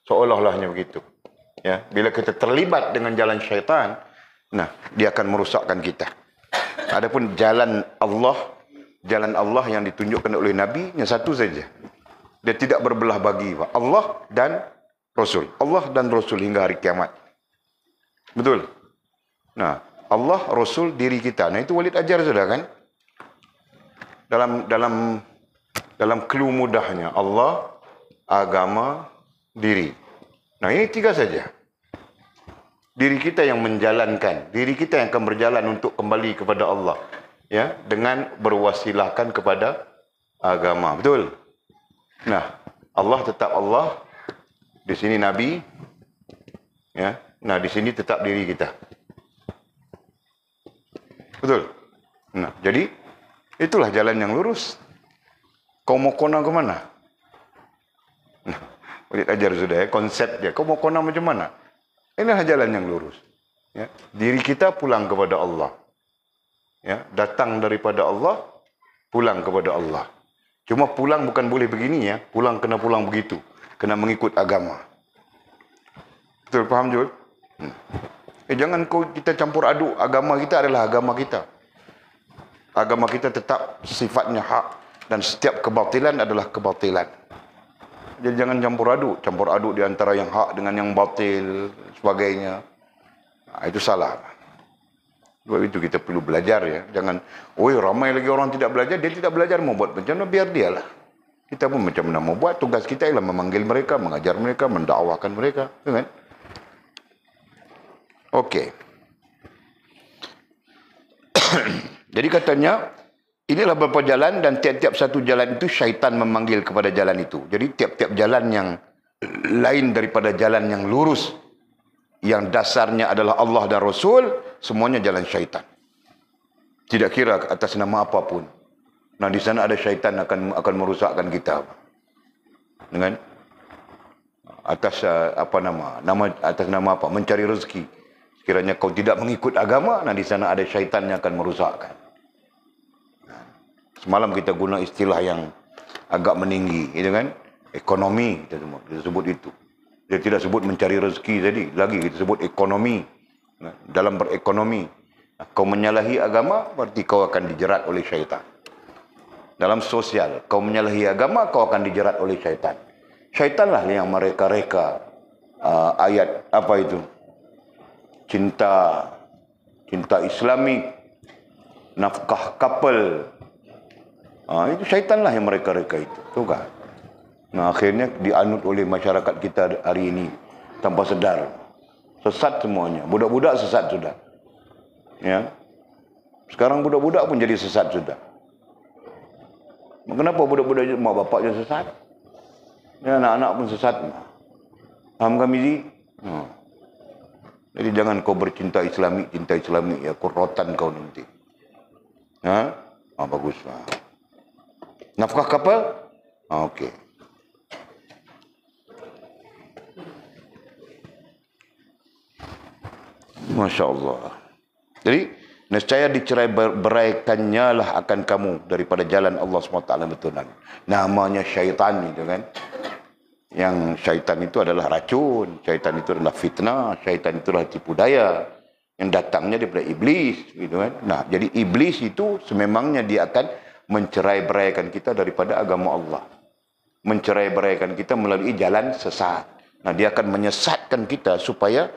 Seolah-olahnya begitu. Ya, bila kita terlibat dengan jalan syaitan, nah, dia akan merusakkan kita. Adapun jalan Allah yang ditunjukkan oleh Nabi, yang satu saja. Dia tidak berbelah bagi, Allah dan Rasul. Allah dan Rasul hingga hari kiamat. Betul? Nah, Allah, Rasul, diri kita. Nah, itu Walid ajar sudah, kan? Dalam clue mudahnya, Allah, agama, diri. Nah, ini 3 saja. Diri kita yang menjalankan, diri kita yang akan berjalan untuk kembali kepada Allah, ya, dengan berwasilahkan kepada agama. Betul? Nah, Allah tetap Allah, di sini Nabi, ya. Nah, di sini tetap diri kita. Betul? Nah, jadi itulah jalan yang lurus. Kau mau kona ke mana? Nah, Walid ajar sudah, ya, konsep dia. Kau mau kona macam mana? Inilah jalan yang lurus. Ya. Diri kita pulang kepada Allah. Ya. Datang daripada Allah, pulang kepada Allah. Cuma pulang bukan boleh begini, ya. Pulang kena pulang begitu. Kena mengikut agama. Betul, faham Jul? Jangan kita campur aduk. Agama kita adalah agama kita. Agama kita tetap sifatnya hak. Dan setiap kebatilan adalah kebatilan. Jadi jangan campur aduk. Campur aduk di antara yang hak dengan yang batil, sebagainya. Itu salah. Sebab itu kita perlu belajar ya. Jangan, ramai lagi orang tidak belajar. Dia tidak belajar, mau buat macam mana, biar dia lah. Kita pun macam mana mau buat. Tugas kita ialah memanggil mereka, mengajar mereka, mendakwahkan mereka. Kan? Okey. Jadi katanya, inilah beberapa jalan dan tiap-tiap satu jalan itu syaitan memanggil kepada jalan itu. Jadi tiap-tiap jalan yang lain daripada jalan yang lurus, yang dasarnya adalah Allah dan Rasul, semuanya jalan syaitan. Tidak kira atas nama apapun. Nah, di sana ada syaitan akan merusakkan kita. Dengan atas atas nama apa? Mencari rezeki. Sekiranya kau tidak mengikut agama, nah di sana ada syaitan yang akan merusakkan. Semalam kita guna istilah yang agak meninggi, gitu kan? Ekonomi, kita sebut itu. Dia tidak sebut mencari rezeki tadi, lagi kita sebut ekonomi. Dalam berekonomi, kau menyalahi agama, berarti kau akan dijerat oleh syaitan. Dalam sosial, kau menyalahi agama, kau akan dijerat oleh syaitan. Syaitanlah yang mereka-reka ayat apa itu? Cinta Islamik, nafkah couple. Itu syaitanlah yang mereka-reka itu. Tahu kan? Nah, akhirnya dianut oleh masyarakat kita hari ini tanpa sedar. Sesat semuanya. Budak-budak sesat sudah. Ya. Sekarang budak-budak pun jadi sesat sudah. Kenapa budak-budak mak bapaknya sesat? Ya, anak-anak pun sesat. Faham kami ni? Jadi jangan kau bercinta Islamik, ya rotan kau nanti. Bagus. Nafkah kapal? Okey. Masya Allah. Jadi, nescaya dicerai-beraikannya lah akan kamu daripada jalan Allah SWT betulan. Namanya syaitan itu kan. Yang syaitan itu adalah racun. Syaitan itu adalah fitnah. Syaitan itu adalah tipu daya. Yang datangnya daripada iblis. Gitu kan. Nah, jadi iblis itu sememangnya dia akan mencerai-beraikan kita daripada agama Allah. Mencerai-beraikan kita melalui jalan sesat. Nah, dia akan menyesatkan kita supaya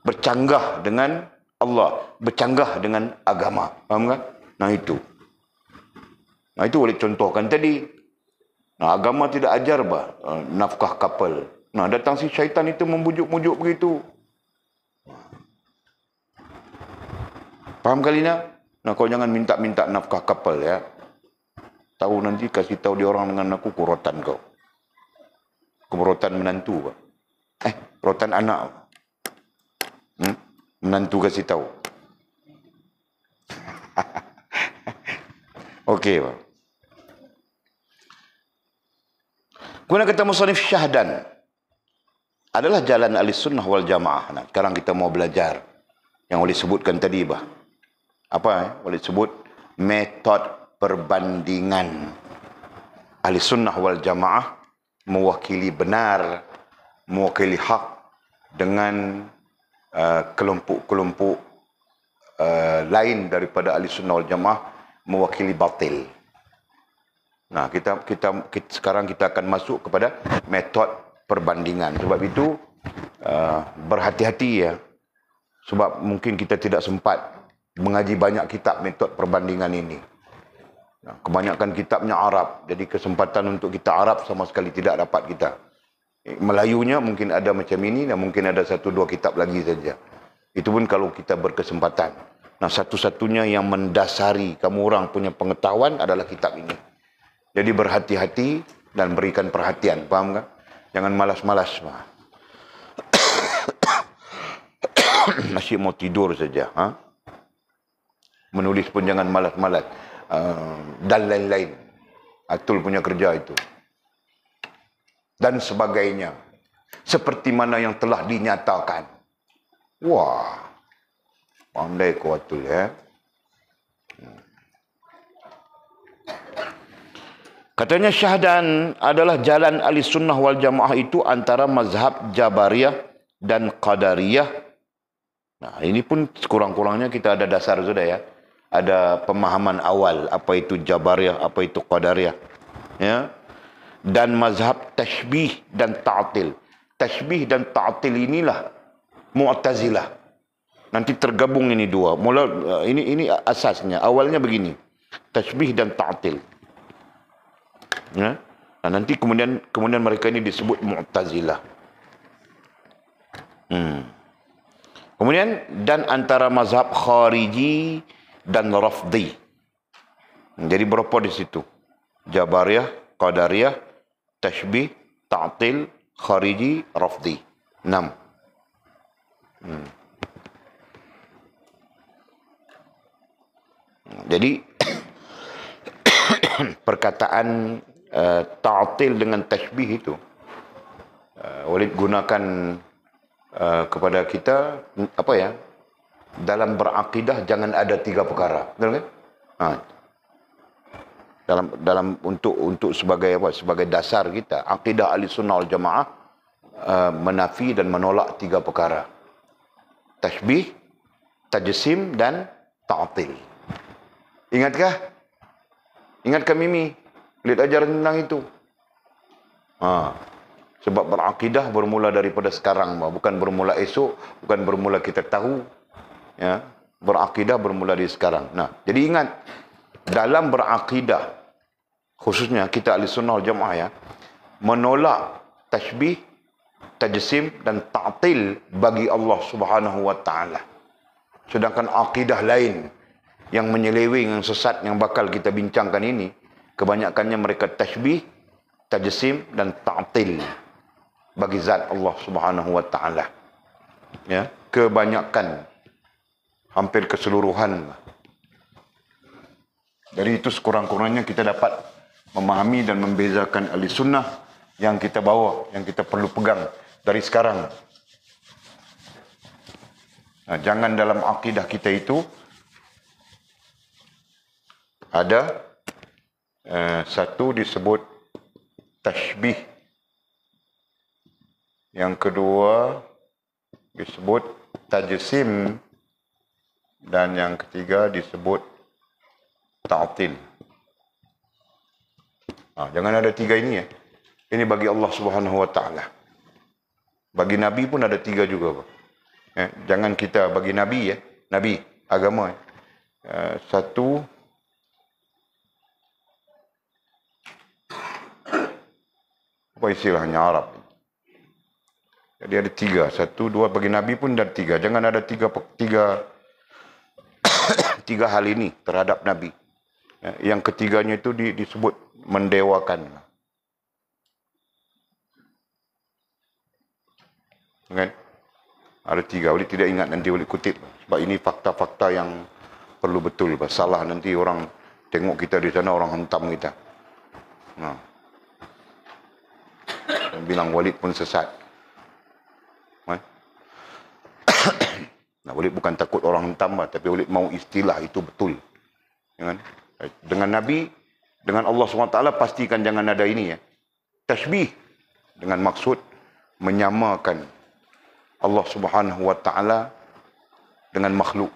bercanggah dengan Allah, bercanggah dengan agama. Faham kan? Nah, itu boleh contohkan tadi. Nah, agama tidak ajar nafkah couple. Nah, datang si syaitan itu membujuk-bujuk begitu. Faham kali ni? Nah, kau jangan minta-minta nafkah couple ya. Tahu nanti kasih tahu dia orang dengan aku kurotan kau. Kurotan menantu. Rotan anak. Menantu kasih tahu. Okey, Pak. Kemudian kata musannif syahdan adalah jalan Ahlussunnah wal Jamaah. Nah, sekarang kita mau belajar yang boleh sebutkan tadi, bah. Apa boleh sebut metod perbandingan Ahlussunnah wal Jamaah mewakili benar, mewakili hak dengan kelompok-kelompok lain daripada Ahlussunnah wal Jamaah mewakili batil. Nah, sekarang kita akan masuk kepada metod perbandingan. Sebab itu berhati-hati ya. Sebab mungkin kita tidak sempat mengaji banyak kitab metod perbandingan ini. Nah, kebanyakan kitabnya Arab. Jadi kesempatan untuk kita Arab sama sekali tidak dapat kita. Melayunya mungkin ada macam ini dan mungkin ada 1-2 kitab lagi saja. Itu pun kalau kita berkesempatan. Nah, satu-satunya yang mendasari kamu orang punya pengetahuan adalah kitab ini. Jadi berhati-hati dan berikan perhatian. Faham kan? Jangan malas-malas. Masih mau tidur saja. Menulis pun jangan malas-malas. Dan lain-lain. Atul punya kerja itu. Dan sebagainya. Seperti mana yang telah dinyatakan. Wah. Pandai kau Atul ya. Katanya syahdan adalah jalan Ahlussunnah wal Jamaah itu antara mazhab Jabariyah dan Qadariyah Nah, ini pun sekurang-kurangnya kita ada dasar sudah ya. Ada pemahaman awal apa itu Jabariyah, apa itu Qadariyah. Ya. Dan mazhab tashbih dan ta'til. Tashbih dan ta'til inilah Mu'tazilah. Nanti tergabung ini dua. Mula ini asasnya. Awalnya begini. Tashbih dan ta'til. Ya. Nah, nanti kemudian mereka ini disebut Mu'tazilah. Kemudian dan antara mazhab Khariji dan Rafdi. Jadi berapa di situ? Jabariyah, Qadariyah, Tashbih, Ta'til, Khariji, Rafdi. 6. Jadi perkataan Ta'til dengan Tashbih itu Walid gunakan kepada kita apa ya? Dalam berakidah jangan ada 3 perkara, betul kan? Dalam untuk sebagai apa? Sebagai dasar kita, akidah Ahlussunnah wal Jamaah menafi dan menolak 3 perkara. Tashbih, tajsim dan ta'til. Ingatkah? Ingatkah Mimi? Lihat ajar tentang itu. Sebab berakidah bermula daripada sekarang, bukan bermula esok, bukan bermula kita tahu. Ya, berakidah bermula dari sekarang. Nah, jadi ingat, dalam berakidah, khususnya kita Ahlussunnah wal Jamaah ya, menolak tashbih, tajsim dan ta'til bagi Allah Subhanahu wa taala. Sedangkan akidah lain yang menyeleweng, yang sesat, yang bakal kita bincangkan ini, kebanyakannya mereka tashbih, tajsim dan ta'til bagi zat Allah Subhanahu wa taala. Ya, kebanyakan, hampir keseluruhan. Dari itu sekurang-kurangnya kita dapat memahami dan membezakan Ahlussunnah yang kita bawa, yang kita perlu pegang dari sekarang. Nah, jangan dalam akidah kita itu ada satu disebut tashbih, yang kedua disebut tajsim, dan yang ketiga disebut ta'til. Jangan ada 3 ini ya. Ini bagi Allah Subhanahu wa taala. Bagi Nabi pun ada 3 juga, Pak. Jangan kita bagi Nabi ya, Nabi agama. Satu apa istilahnya Arab. Jadi ada 3, 1, 2 bagi Nabi pun ada 3. Jangan ada 3 hal ini terhadap Nabi. Yang ketiganya itu disebut mendewakan. Kan? Ada 3. Boleh tidak ingat, nanti boleh kutip. Sebab ini fakta-fakta yang perlu betul. Salah nanti orang tengok kita di sana, orang hentam kita. Bilang Walid pun sesat. Nah, Walid bukan takut orang hentam, tapi Walid mau istilah itu betul. Dengan Nabi, dengan Allah SWT, pastikan jangan ada ini ya. Tashbih dengan maksud menyamakan Allah Subhanahu wa taala dengan makhluk.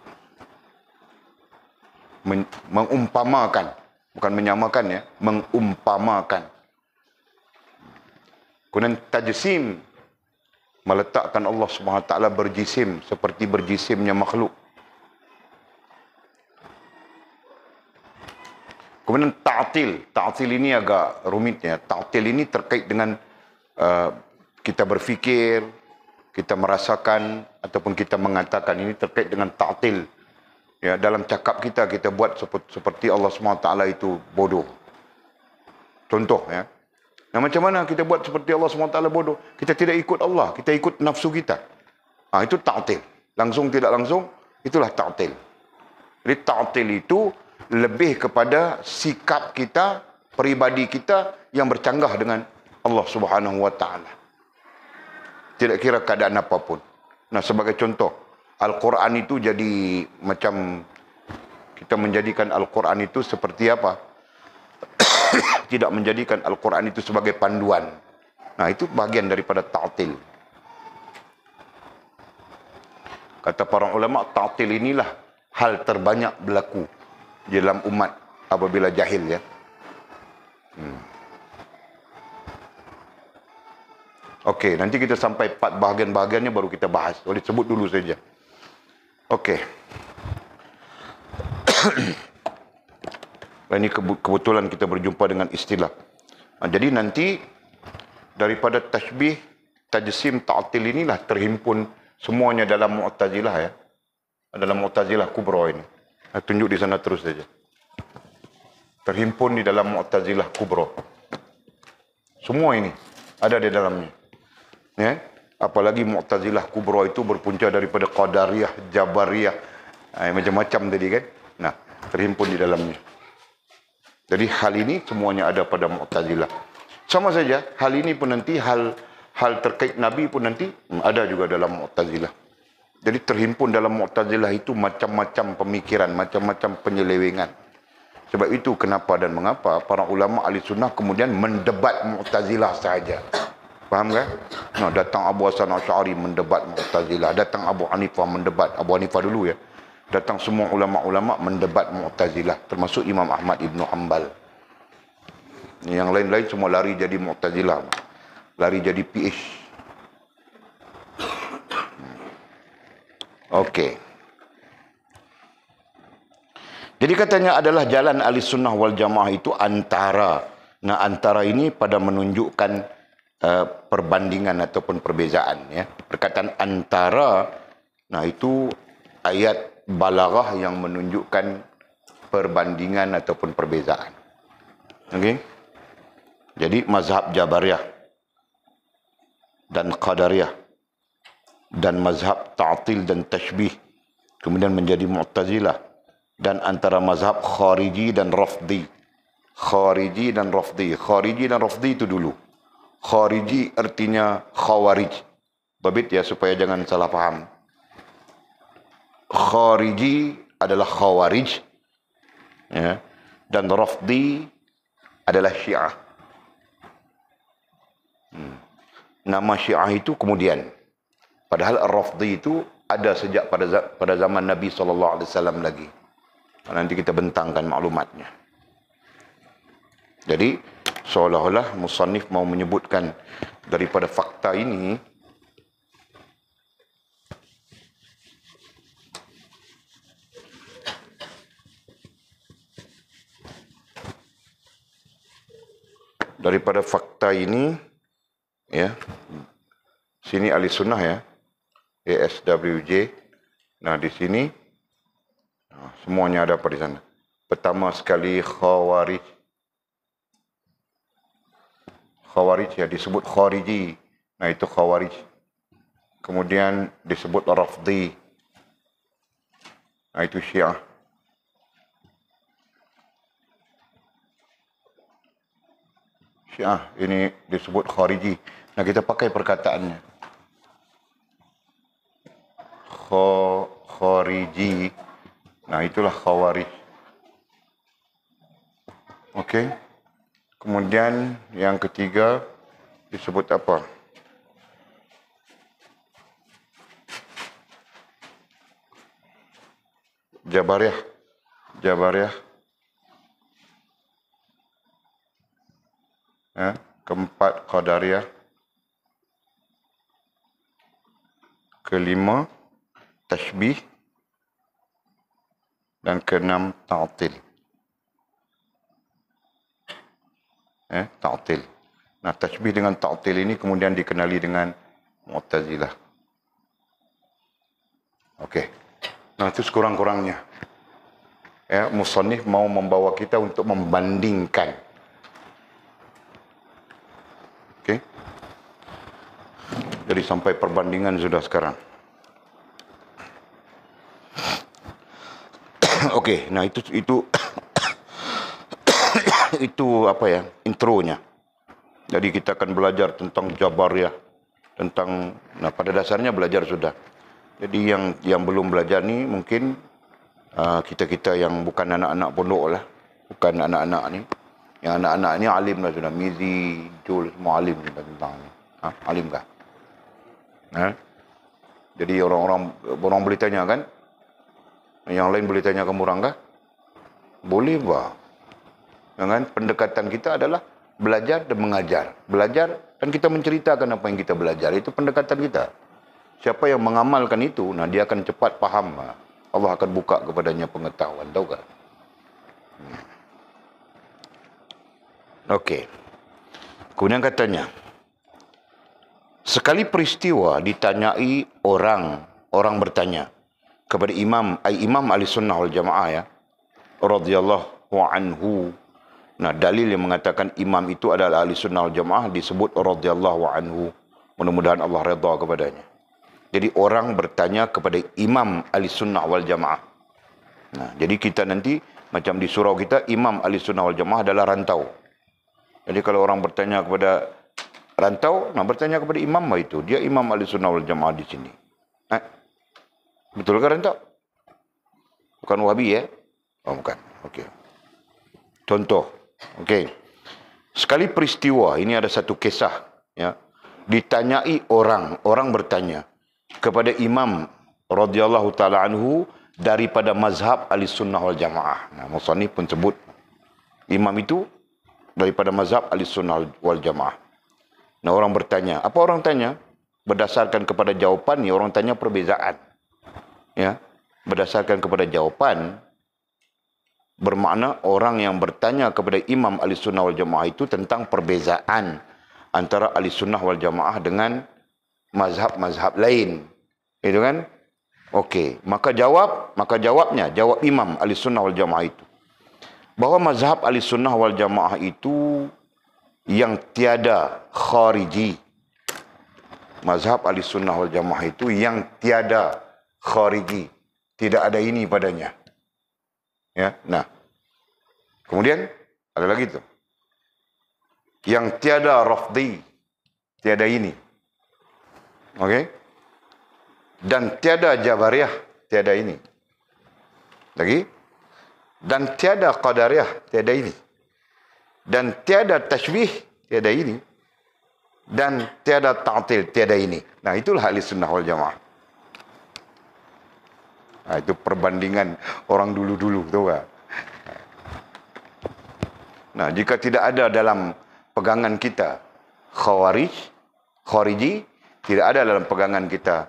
Mengumpamakan, bukan menyamakan ya, mengumpamakan. Kemudian tajsim, meletakkan Allah Subhanahu wa taala berjisim seperti berjisimnya makhluk. Kemudian ta'til. Ta'til ini agak rumit ya. Ta'til ini terkait dengan kita berfikir, kita merasakan ataupun kita mengatakan, ini terkait dengan ta'til. Ya, dalam cakap kita buat seperti Allah SWT itu bodoh. Contoh ya. Nah, macam mana kita buat seperti Allah SWT bodoh? Kita tidak ikut Allah, kita ikut nafsu kita. Itu ta'til. Langsung tidak langsung, itulah ta'til. Jadi ta'til itu lebih kepada sikap kita, peribadi kita yang bercanggah dengan Allah Subhanahu wa taala. Tidak kira keadaan apapun. Nah, sebagai contoh, Al-Quran itu jadi macam kita menjadikan Al-Quran itu seperti apa? Tidak menjadikan Al-Quran itu sebagai panduan. Nah, itu bagian daripada ta'til. Kata para ulama, ta'til inilah hal terbanyak berlaku di dalam umat apabila jahil ya. Okey, nanti kita sampai part bahagian-bahagiannya baru kita bahas. Boleh sebut dulu saja. Okey. Ini kebetulan kita berjumpa dengan istilah. Jadi nanti daripada tashbih, tajsim, ta'til inilah terhimpun semuanya dalam Mu'tazilah ya. Dalam Mu'tazilah Kubra ini. Saya tunjuk di sana terus saja. Terhimpun di dalam Mu'tazilah Kubra. Semua ini ada di dalamnya. Ya, apalagi Mu'tazilah Kubra itu berpunca daripada Qadariyah, Jabariyah, macam-macam tadi kan. Nah, terhimpun di dalamnya. Jadi hal ini semuanya ada pada Mu'tazilah. Sama saja, hal ini pun nanti, hal terkait Nabi pun nanti ada juga dalam Mu'tazilah. Jadi terhimpun dalam Mu'tazilah itu macam-macam pemikiran, macam-macam penyelewengan. Sebab itu kenapa dan mengapa para ulama ahli sunnah kemudian mendebat Mu'tazilah sahaja. Faham kan? Nah, datang Abu Hasan Asy'ari mendebat Mu'tazilah, datang Abu Hanifah mendebat, Abu Hanifah dulu ya. Datang semua ulama-ulama mendebat Mu'tazilah, termasuk Imam Ahmad Ibn Hanbal. Yang lain-lain semua lari jadi Mu'tazilah. Lari jadi PH. Okey. Jadi katanya adalah jalan ahli sunnah wal jamaah itu antara. Nah, antara ini pada menunjukkan perbandingan ataupun perbezaan ya. Perkataan antara, nah itu ayat balaghah yang menunjukkan perbandingan ataupun perbezaan. Okey. Jadi mazhab Jabariyah dan Qadariyah dan mazhab ta'til dan tashbih kemudian menjadi Mu'tazilah, dan antara mazhab Khariji dan Rafdi. Khariji dan Rafdi. Khariji dan Rafdi itu dulu. Khariji artinya Khawarij. Babit ya supaya jangan salah faham. Khariji adalah Khawarij ya, dan Rafdi adalah Syiah. Nama Syiah itu kemudian. Padahal Rafdi itu ada sejak pada zaman Nabi SAW lagi. Nanti kita bentangkan maklumatnya. Jadi seolah-olah musannif mau menyebutkan daripada fakta ini ya, sini ahli sunnah ya, ASWJ. Nah di sini semuanya ada pada sana. Pertama sekali Khawarij. Khawarij ya disebut Khariji. Nah itu Khawarij. Kemudian disebut Rafdi. Nah itu Syiah. Syiah ini disebut Khariji. Nah kita pakai perkataannya. Khariji. Nah itulah Khawarij. Okey. Kemudian yang ketiga disebut apa? Jabariyah. Jabariyah. Keempat Qadariyah. Kelima Tashbih. Dan keenam Ta'til. Ta'til. Nah, tashbih dengan ta'til ini kemudian dikenali dengan Mu'tazilah. Okey. Nah, itu sekurang-kurangnya. Ya, musannif mau membawa kita untuk membandingkan. Okey. Jadi sampai perbandingan sudah sekarang. Okey, nah itu itu apa ya, intronya. Jadi kita akan belajar tentang Jabariyah, tentang, nah pada dasarnya belajar sudah. Jadi yang belum belajar ni mungkin kita yang bukan anak-anak pondok lah, bukan anak-anak ni. Yang anak-anak ni alim lah sudah, Mizi, Jul, semua alim sudah tentang ni. Alim kah? Jadi orang boleh tanya kan? Yang lain boleh tanya kamu orang kah? Boleh bah. Kan? Pendekatan kita adalah belajar dan mengajar. Belajar dan kita menceritakan apa yang kita belajar. Itu pendekatan kita. Siapa yang mengamalkan itu, nah dia akan cepat faham. Allah akan buka kepadanya pengetahuan. Tahu tak? Okey. Kemudian katanya, sekali peristiwa ditanyai orang bertanya kepada Imam Ahli Sunnah wal Jamaah ya, radhiyallahu anhu. Nah, dalil yang mengatakan imam itu adalah Ahli Sunnah wal Jamaah disebut radhiyallahu anhu. Mudah-mudahan Allah redha kepadanya. Jadi orang bertanya kepada Imam Ahli Sunnah wal Jamaah. Nah, jadi kita nanti macam di surau kita, Imam Ahli Sunnah wal Jamaah adalah rantau. Jadi kalau orang bertanya kepada rantau, nah bertanya kepada imam itu, dia Imam Ahli Sunnah wal Jamaah di sini. Betul ke rantau? Bukan Wahabi ya? Oh bukan. Okey. Contoh. Okey. Sekali peristiwa, ini ada satu kisah ya. Ditanyai orang bertanya kepada Imam radhiyallahu taala anhu daripada mazhab Ahli Sunnah wal Jamaah. Nah, musannif pun sebut imam itu daripada mazhab Ahli Sunnah wal Jamaah. Nah, orang bertanya, apa orang tanya? Berdasarkan kepada jawapan, ya orang tanya perbezaan. Ya, berdasarkan kepada jawapan, bermakna orang yang bertanya kepada Imam Ahli Sunnah wal Jamaah itu tentang perbezaan antara Ahli Sunnah wal Jamaah dengan mazhab-mazhab lain. Itu kan? Okey, maka jawabnya, jawab Imam Ahli Sunnah wal Jamaah itu, bahawa mazhab Ahli Sunnah wal Jamaah itu yang tiada khariji. Mazhab Ahli Sunnah wal Jamaah itu yang tiada khariji. Tidak ada ini padanya. Ya, nah. Kemudian ada lagi tu. Yang tiada rafdi. Tiada ini. Okey? Dan tiada jabariyah. Tiada ini. Lagi? Dan tiada qadariyah. Tiada ini. Dan tiada tashbih. Tiada ini. Dan tiada ta'til. Tiada ini. Nah, itulah Ahli Sunnah wal Jamaah. Nah, itu perbandingan orang dulu-dulu, tahu tak? Nah, jika tidak ada dalam pegangan kita khariji, tidak ada dalam pegangan kita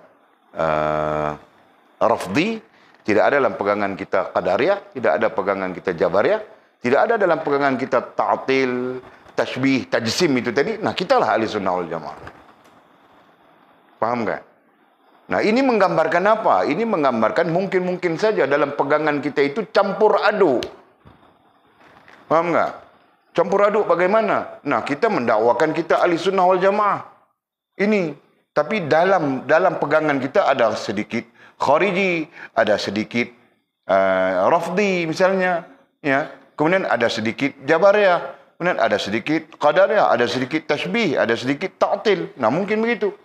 rafdi, tidak ada dalam pegangan kita qadariyah, tidak ada pegangan kita jabariyah, tidak ada dalam pegangan kita ta'til, tashbih, tajsim itu tadi. Nah, kitalah Ahli Sunnah wal Jamaah. Faham kan? Nah, ini menggambarkan apa? Ini menggambarkan mungkin saja dalam pegangan kita itu campur aduk. Faham tak? Campur aduk bagaimana? Nah, kita mendakwakan kita Ahli Sunnah wal Jamaah. Ini. Tapi dalam pegangan kita ada sedikit khariji, ada sedikit rafdi misalnya. Ya. Kemudian ada sedikit jabariyah. Kemudian ada sedikit qadariyah, ada sedikit tashbih, ada sedikit ta'til. Nah, mungkin begitu.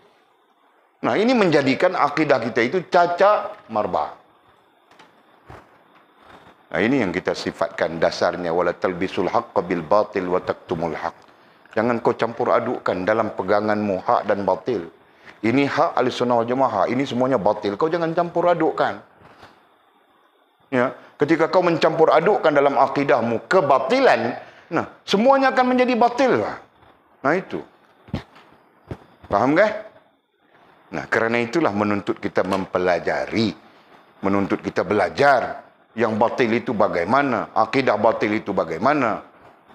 Nah, ini menjadikan akidah kita itu cacat marba. Nah, ini yang kita sifatkan dasarnya, wala talbisul haqqa bil batil wa taktumul haqq. Jangan kau campur adukkan dalam peganganmu hak dan batil. Ini hak Ahli Sunnah wal Jamaah, ini semuanya batil. Kau jangan campur adukkan. Ya, ketika kau mencampur adukkan dalam akidahmu kebatilan, nah, semuanya akan menjadi batil lah. Nah, itu. Faham kan? Nah, kerana itulah menuntut kita mempelajari, menuntut kita belajar yang batil itu bagaimana, akidah batil itu bagaimana.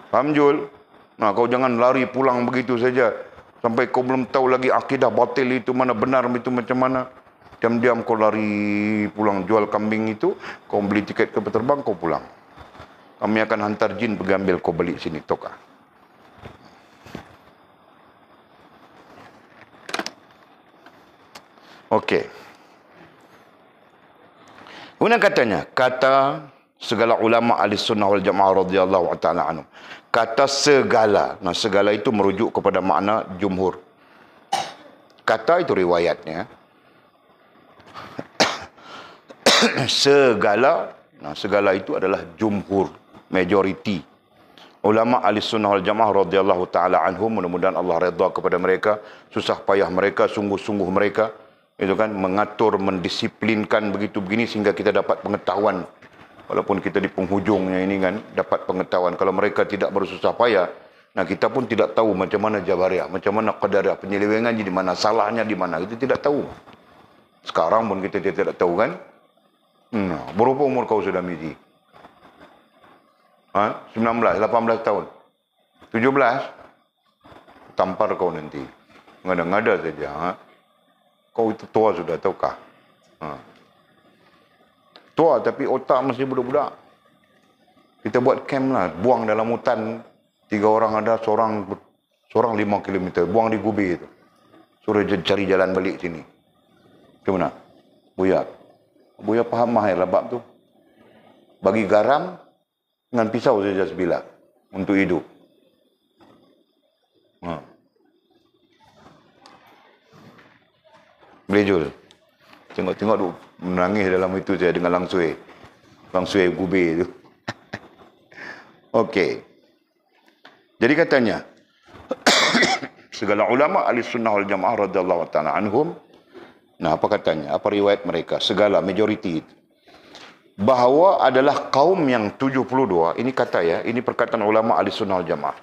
Faham, Jul? Nah, kau jangan lari pulang begitu saja sampai kau belum tahu lagi akidah batil itu mana benar itu macam mana. Diam-diam kau lari pulang jual kambing itu, kau beli tiket kapal terbang, kau pulang. Kami akan hantar jin pergi ambil kau balik sini tokah. Okey. Kemudian katanya, kata segala ulama Ahli Sunnah wal Jamaah radhiyallahu taala anhum. Kata segala. Nah, segala itu merujuk kepada makna jumhur. Kata itu riwayatnya. Segala. Nah, segala itu adalah jumhur, majority. Ulama Ahli Sunnah wal Jamaah radhiyallahu taala anhum, mudah-mudahan Allah redha kepada mereka, susah payah mereka, sungguh-sungguh mereka. Itu kan mengatur, mendisiplinkan begitu begini sehingga kita dapat pengetahuan. Walaupun kita di penghujungnya ini kan dapat pengetahuan. Kalau mereka tidak bersusah payah, nah kita pun tidak tahu macam mana Jabariyah, macam mana Qadariyah, penyelewengannya di mana, salahnya di mana, kita tidak tahu. Sekarang pun kita tidak tahu kan. Nah, berapa umur kau sudah Mizi? 19, 18 tahun, 17? Tampar kau nanti. Ngada-ngada saja. Kau itu tua sudah, tahukah? Tua tapi otak masih budak-budak. Kita buat camp lah. Buang dalam hutan. 3 orang ada, seorang 5 kilometer. Buang di Gubi itu. Suruh cari jalan balik sini. Gimana? Buya. Buya faham mahir lah bab tu. Bagi garam dengan pisau saja sebilah. Untuk hidup. Belejul. Tengok-tengok tu menangis dalam itu saya dengan Lang Sui. Lang Sui Gube itu. Okey. Jadi katanya segala ulama ahli sunnah wal jamaah radhiyallahu ta'ala anhum. Nah, apa katanya? Apa riwayat mereka? Segala majoriti itu. Bahawa adalah kaum yang 72. Ini kata ya. Ini perkataan ulama ahli sunnah wal jamaah.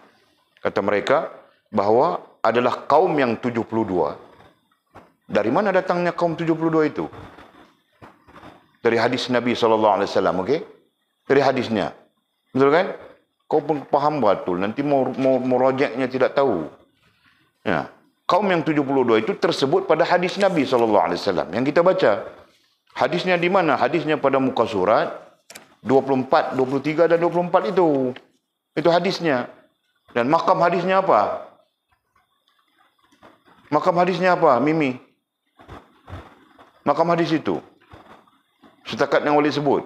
Kata mereka bahawa adalah kaum yang 72. Dari mana datangnya kaum 72 itu? Dari hadis Nabi SAW, okey? Dari hadisnya. Betul kan? Kau pun faham betul. Nanti mau rojeknya tidak tahu. Ya. Kaum yang 72 itu tersebut pada hadis Nabi SAW. Yang kita baca. Hadisnya di mana? Hadisnya pada muka surat 24, 23 dan 24 itu. Itu hadisnya. Dan makam hadisnya apa? Makam hadisnya apa, Mimi? Makam hadis itu. Setakat yang boleh sebut.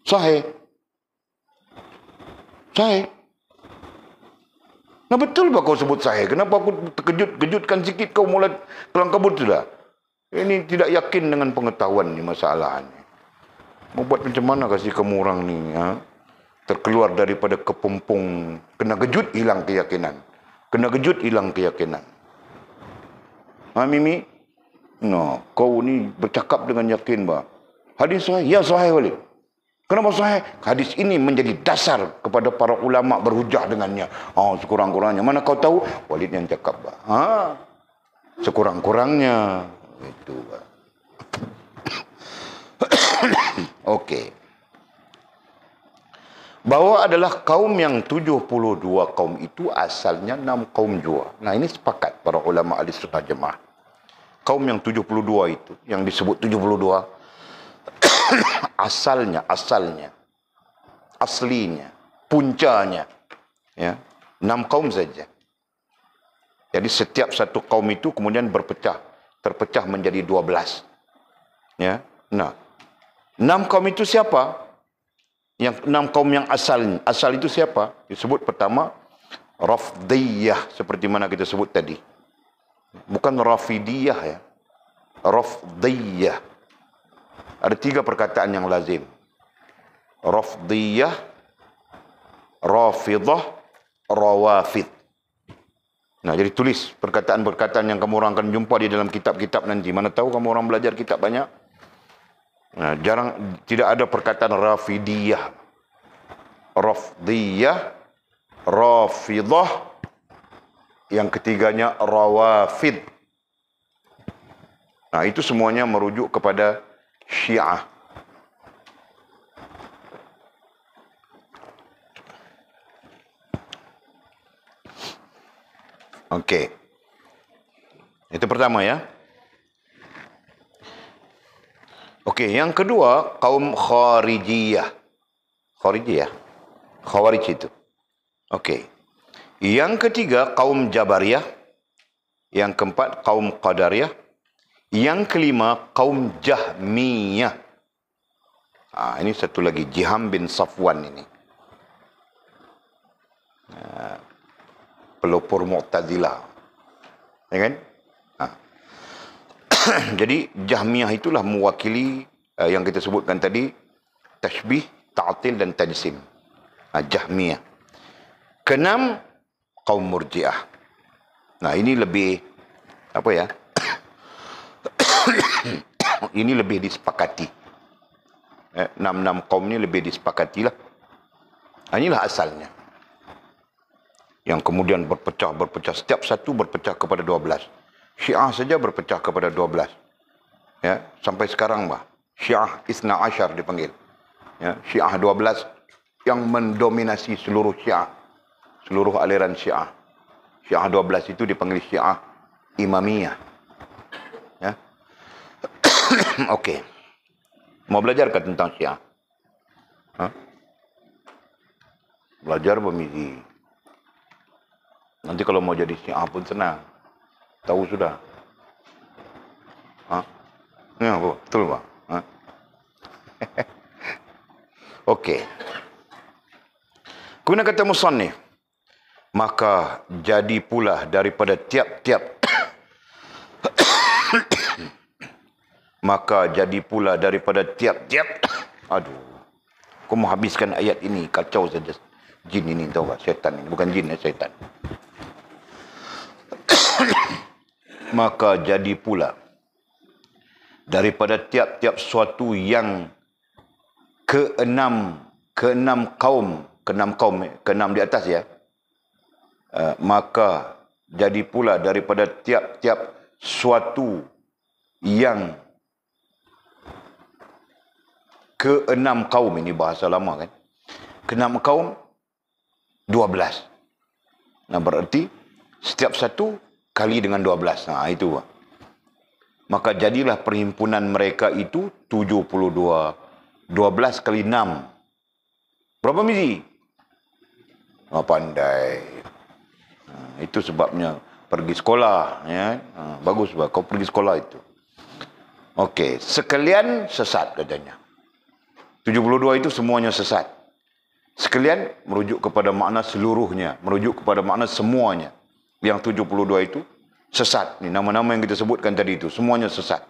Sahih. Sahih. Nah betul bah kau sebut sahih. Kenapa aku terkejutkan sikit kau mulai kelang kabut sudah? Ini tidak yakin dengan pengetahuan ni masalah ni. Mau buat macam mana kasih kamu orang ni? Terkeluar daripada kepompong. Kena kejut hilang keyakinan. Kena kejut hilang keyakinan. Mimi? No, kau ni bercakap dengan yakin bah. Hadis sahih? Ya sahih balik. Kenapa sahih? Hadis ini menjadi dasar kepada para ulama berhujah dengannya. Sekurang-kurangnya. Mana kau tahu? Walid yang cakap bah. Sekurang-kurangnya. Itu bah. Okey. Bahawa adalah kaum yang 72 kaum itu asalnya 6 kaum jua. Nah ini sepakat para ulama ahli sunnah jemaah. Kaum yang 72 itu, yang disebut 72, aslinya, puncanya, ya, 6 kaum saja. Jadi setiap satu kaum itu kemudian terpecah menjadi 12. Ya, nah, 6 kaum itu siapa? Yang 6 kaum yang asal itu siapa? Disebut pertama Rafdiyah, seperti mana kita sebut tadi. Bukan Rafidiyah ya. Rafdiyah. Ada 3 perkataan yang lazim. Rafdiyah, Rafidah, Rawafid. Nah, jadi tulis perkataan-perkataan yang kamu orang akan jumpa di dalam kitab-kitab nanti. Mana tahu kamu orang belajar kitab banyak. Nah, tidak ada perkataan Rafidiyah. Rafdiyah, Rafidah, yang ketiganya Rawafid. Nah, itu semuanya merujuk kepada Syiah. Okey. Itu pertama ya. Okey, yang kedua kaum Kharijiyah. Khawarij itu. Okey. Yang ketiga kaum Jabariyah. Yang keempat kaum Qadariyah. Yang kelima kaum Jahmiyah. Ini satu lagi, Jiham bin Safwan ini. Pelopor Mu'tazilah. Ya kan? Jadi Jahmiyah itulah mewakili yang kita sebutkan tadi, tashbih, ta'til dan tajsim. Jahmiyah. Keenam kaum Murji'ah. Nah, ini lebih apa ya? Ini lebih disepakati. 6 kaum ni lebih disepakatilah. Inilah asalnya. Yang kemudian berpecah. Setiap satu berpecah kepada 12. Syiah saja berpecah kepada 12. Ya, sampai sekarang Syiah Isna Ashar dipanggil. Ya, Syiah 12 yang mendominasi seluruh Syiah. Seluruh aliran Syiah. Syiah 12 itu dipanggil Syiah Imamiyah. Ya. Okey. Mau belajar ke tentang Syiah? Belajar Mizi. Nanti kalau mau jadi Syiah pun senang. Tahu sudah. Ya, betul Pak. Okey. Kemudian kata musannif, maka jadi pula daripada tiap-tiap aduh, aku mau habiskan ayat ini, kacau saja jin ini, tahu tak? Syaitan ini, bukan jin, syaitan. Maka jadi pula daripada tiap-tiap suatu yang keenam di atas ya. Maka jadi pula daripada tiap-tiap suatu yang keenam kaum, ini bahasa lama kan. Keenam kaum 12. Nah, berarti setiap satu kali dengan 12. Nah, itu. Maka jadilah perhimpunan mereka itu 72. 12 kali 6. Berapa Mizi? Pandai. Itu sebabnya pergi sekolah. Ya. Bagus, kau pergi sekolah itu. Okey, sekalian sesat katanya. 72 itu semuanya sesat. Sekalian merujuk kepada makna seluruhnya, merujuk kepada makna semuanya. Yang 72 itu sesat. Ini nama-nama yang kita sebutkan tadi itu, semuanya sesat.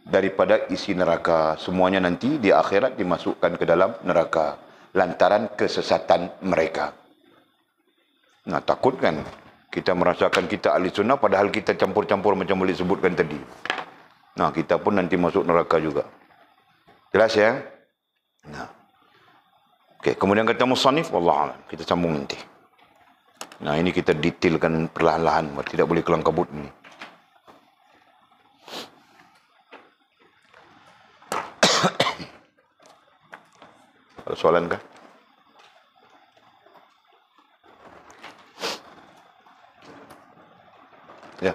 Daripada isi neraka, semuanya nanti di akhirat dimasukkan ke dalam neraka lantaran kesesatan mereka. Nah, takut kan kita merasakan kita ahli sunnah padahal kita campur-campur macam boleh sebutkan tadi. Nah, kita pun nanti masuk neraka juga. Jelas ya? Nah. Okey, kemudian kata musannif, wallahu a'lam. Kita sambung nanti. Nah, ini kita detailkan perlahan-lahan, tidak boleh kelang kabut ini. Ada soalan kah? Ya.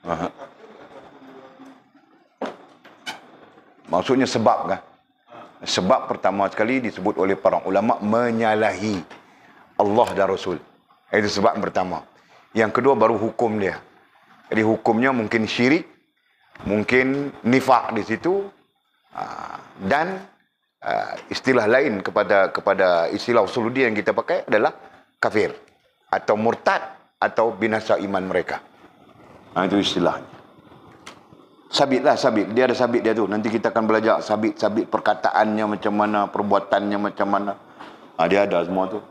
Aha. Maksudnya sebab kah? Sebab pertama sekali disebut oleh para ulama menyalahi Allah dan Rasul. Itu sebab pertama. Yang kedua baru hukum dia. Jadi hukumnya mungkin syirik, mungkin nifak di situ, dan istilah lain kepada istilah usuluddin yang kita pakai adalah kafir atau murtad atau binasa iman mereka. Itu istilahnya. Sabit. Dia ada sabit dia tu. Nanti kita akan belajar sabit perkataannya macam mana, perbuatannya macam mana. Dia ada semua tu.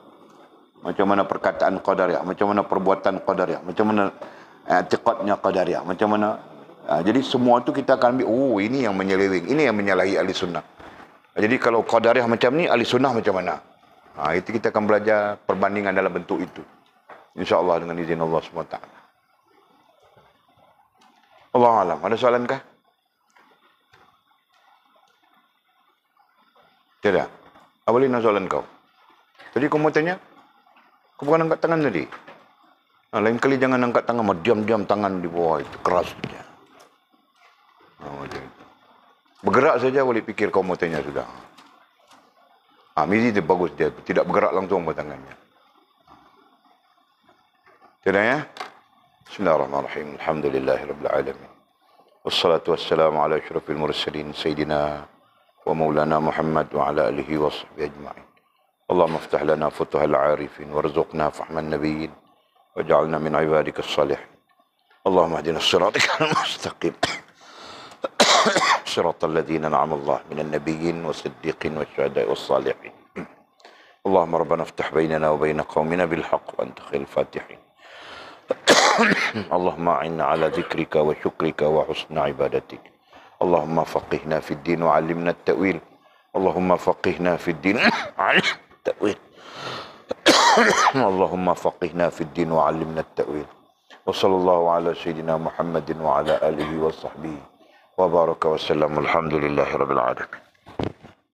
Macam mana perkataan qadariyah, macam mana perbuatan qadariyah, macam mana i'tiqadnya qadariyah, macam mana. Jadi semua tu kita akan ambil, ini yang menyeleweng, ini yang menyalahi ahli sunnah. Jadi kalau qadariyah macam ni, ahli sunnah macam mana. Itu kita akan belajar perbandingan dalam bentuk itu. InsyaAllah dengan izin Allah SWT. Allah alam. Ada soalan kah? Tidak. Apa boleh nak soalan kau? Tadi kau mau tanya? Kau bukan angkat tangan tadi? Lain kali jangan angkat tangan, diam-diam tangan di bawah itu. Keras saja. Bergerak saja boleh fikir kau mau tanya sudah. Mizi itu bagus dia. Tidak bergerak langsung buat tangannya. Tidak ya? Bismillahirrahmanirrahim. Alhamdulillahirabbil alamin. Wassalatu wassalamu ala asyrafil mursalin sayyidina wa maulana Muhammad wa ala alihi wa sahbihi ajma'in. Allahumma iftah lana futuhal 'arifin warzuqna fahman nabiyyin waj'alna min 'ibadikas salihin. Allahumma ihdina as-siratal mustaqim. صراط الذين أنعم الله من النبيين والصديقين والشهداء والصالحين. اللهم ربنا افتح بيننا وبين قومنا بالحق وأنت خير الفاتحين. اللهم أعنا على ذكرك وشكرك وحسن عبادتك. اللهم فقهنا في الدين وعلمنا التأويل. اللهم فقهنا في الدين وعلمنا التأويل. اللهم فقهنا في الدين وعلمنا التأويل. وصلى الله على سيدنا محمد وعلى آله وصحبه وبارك وسلم. الحمد لله رب العالمين.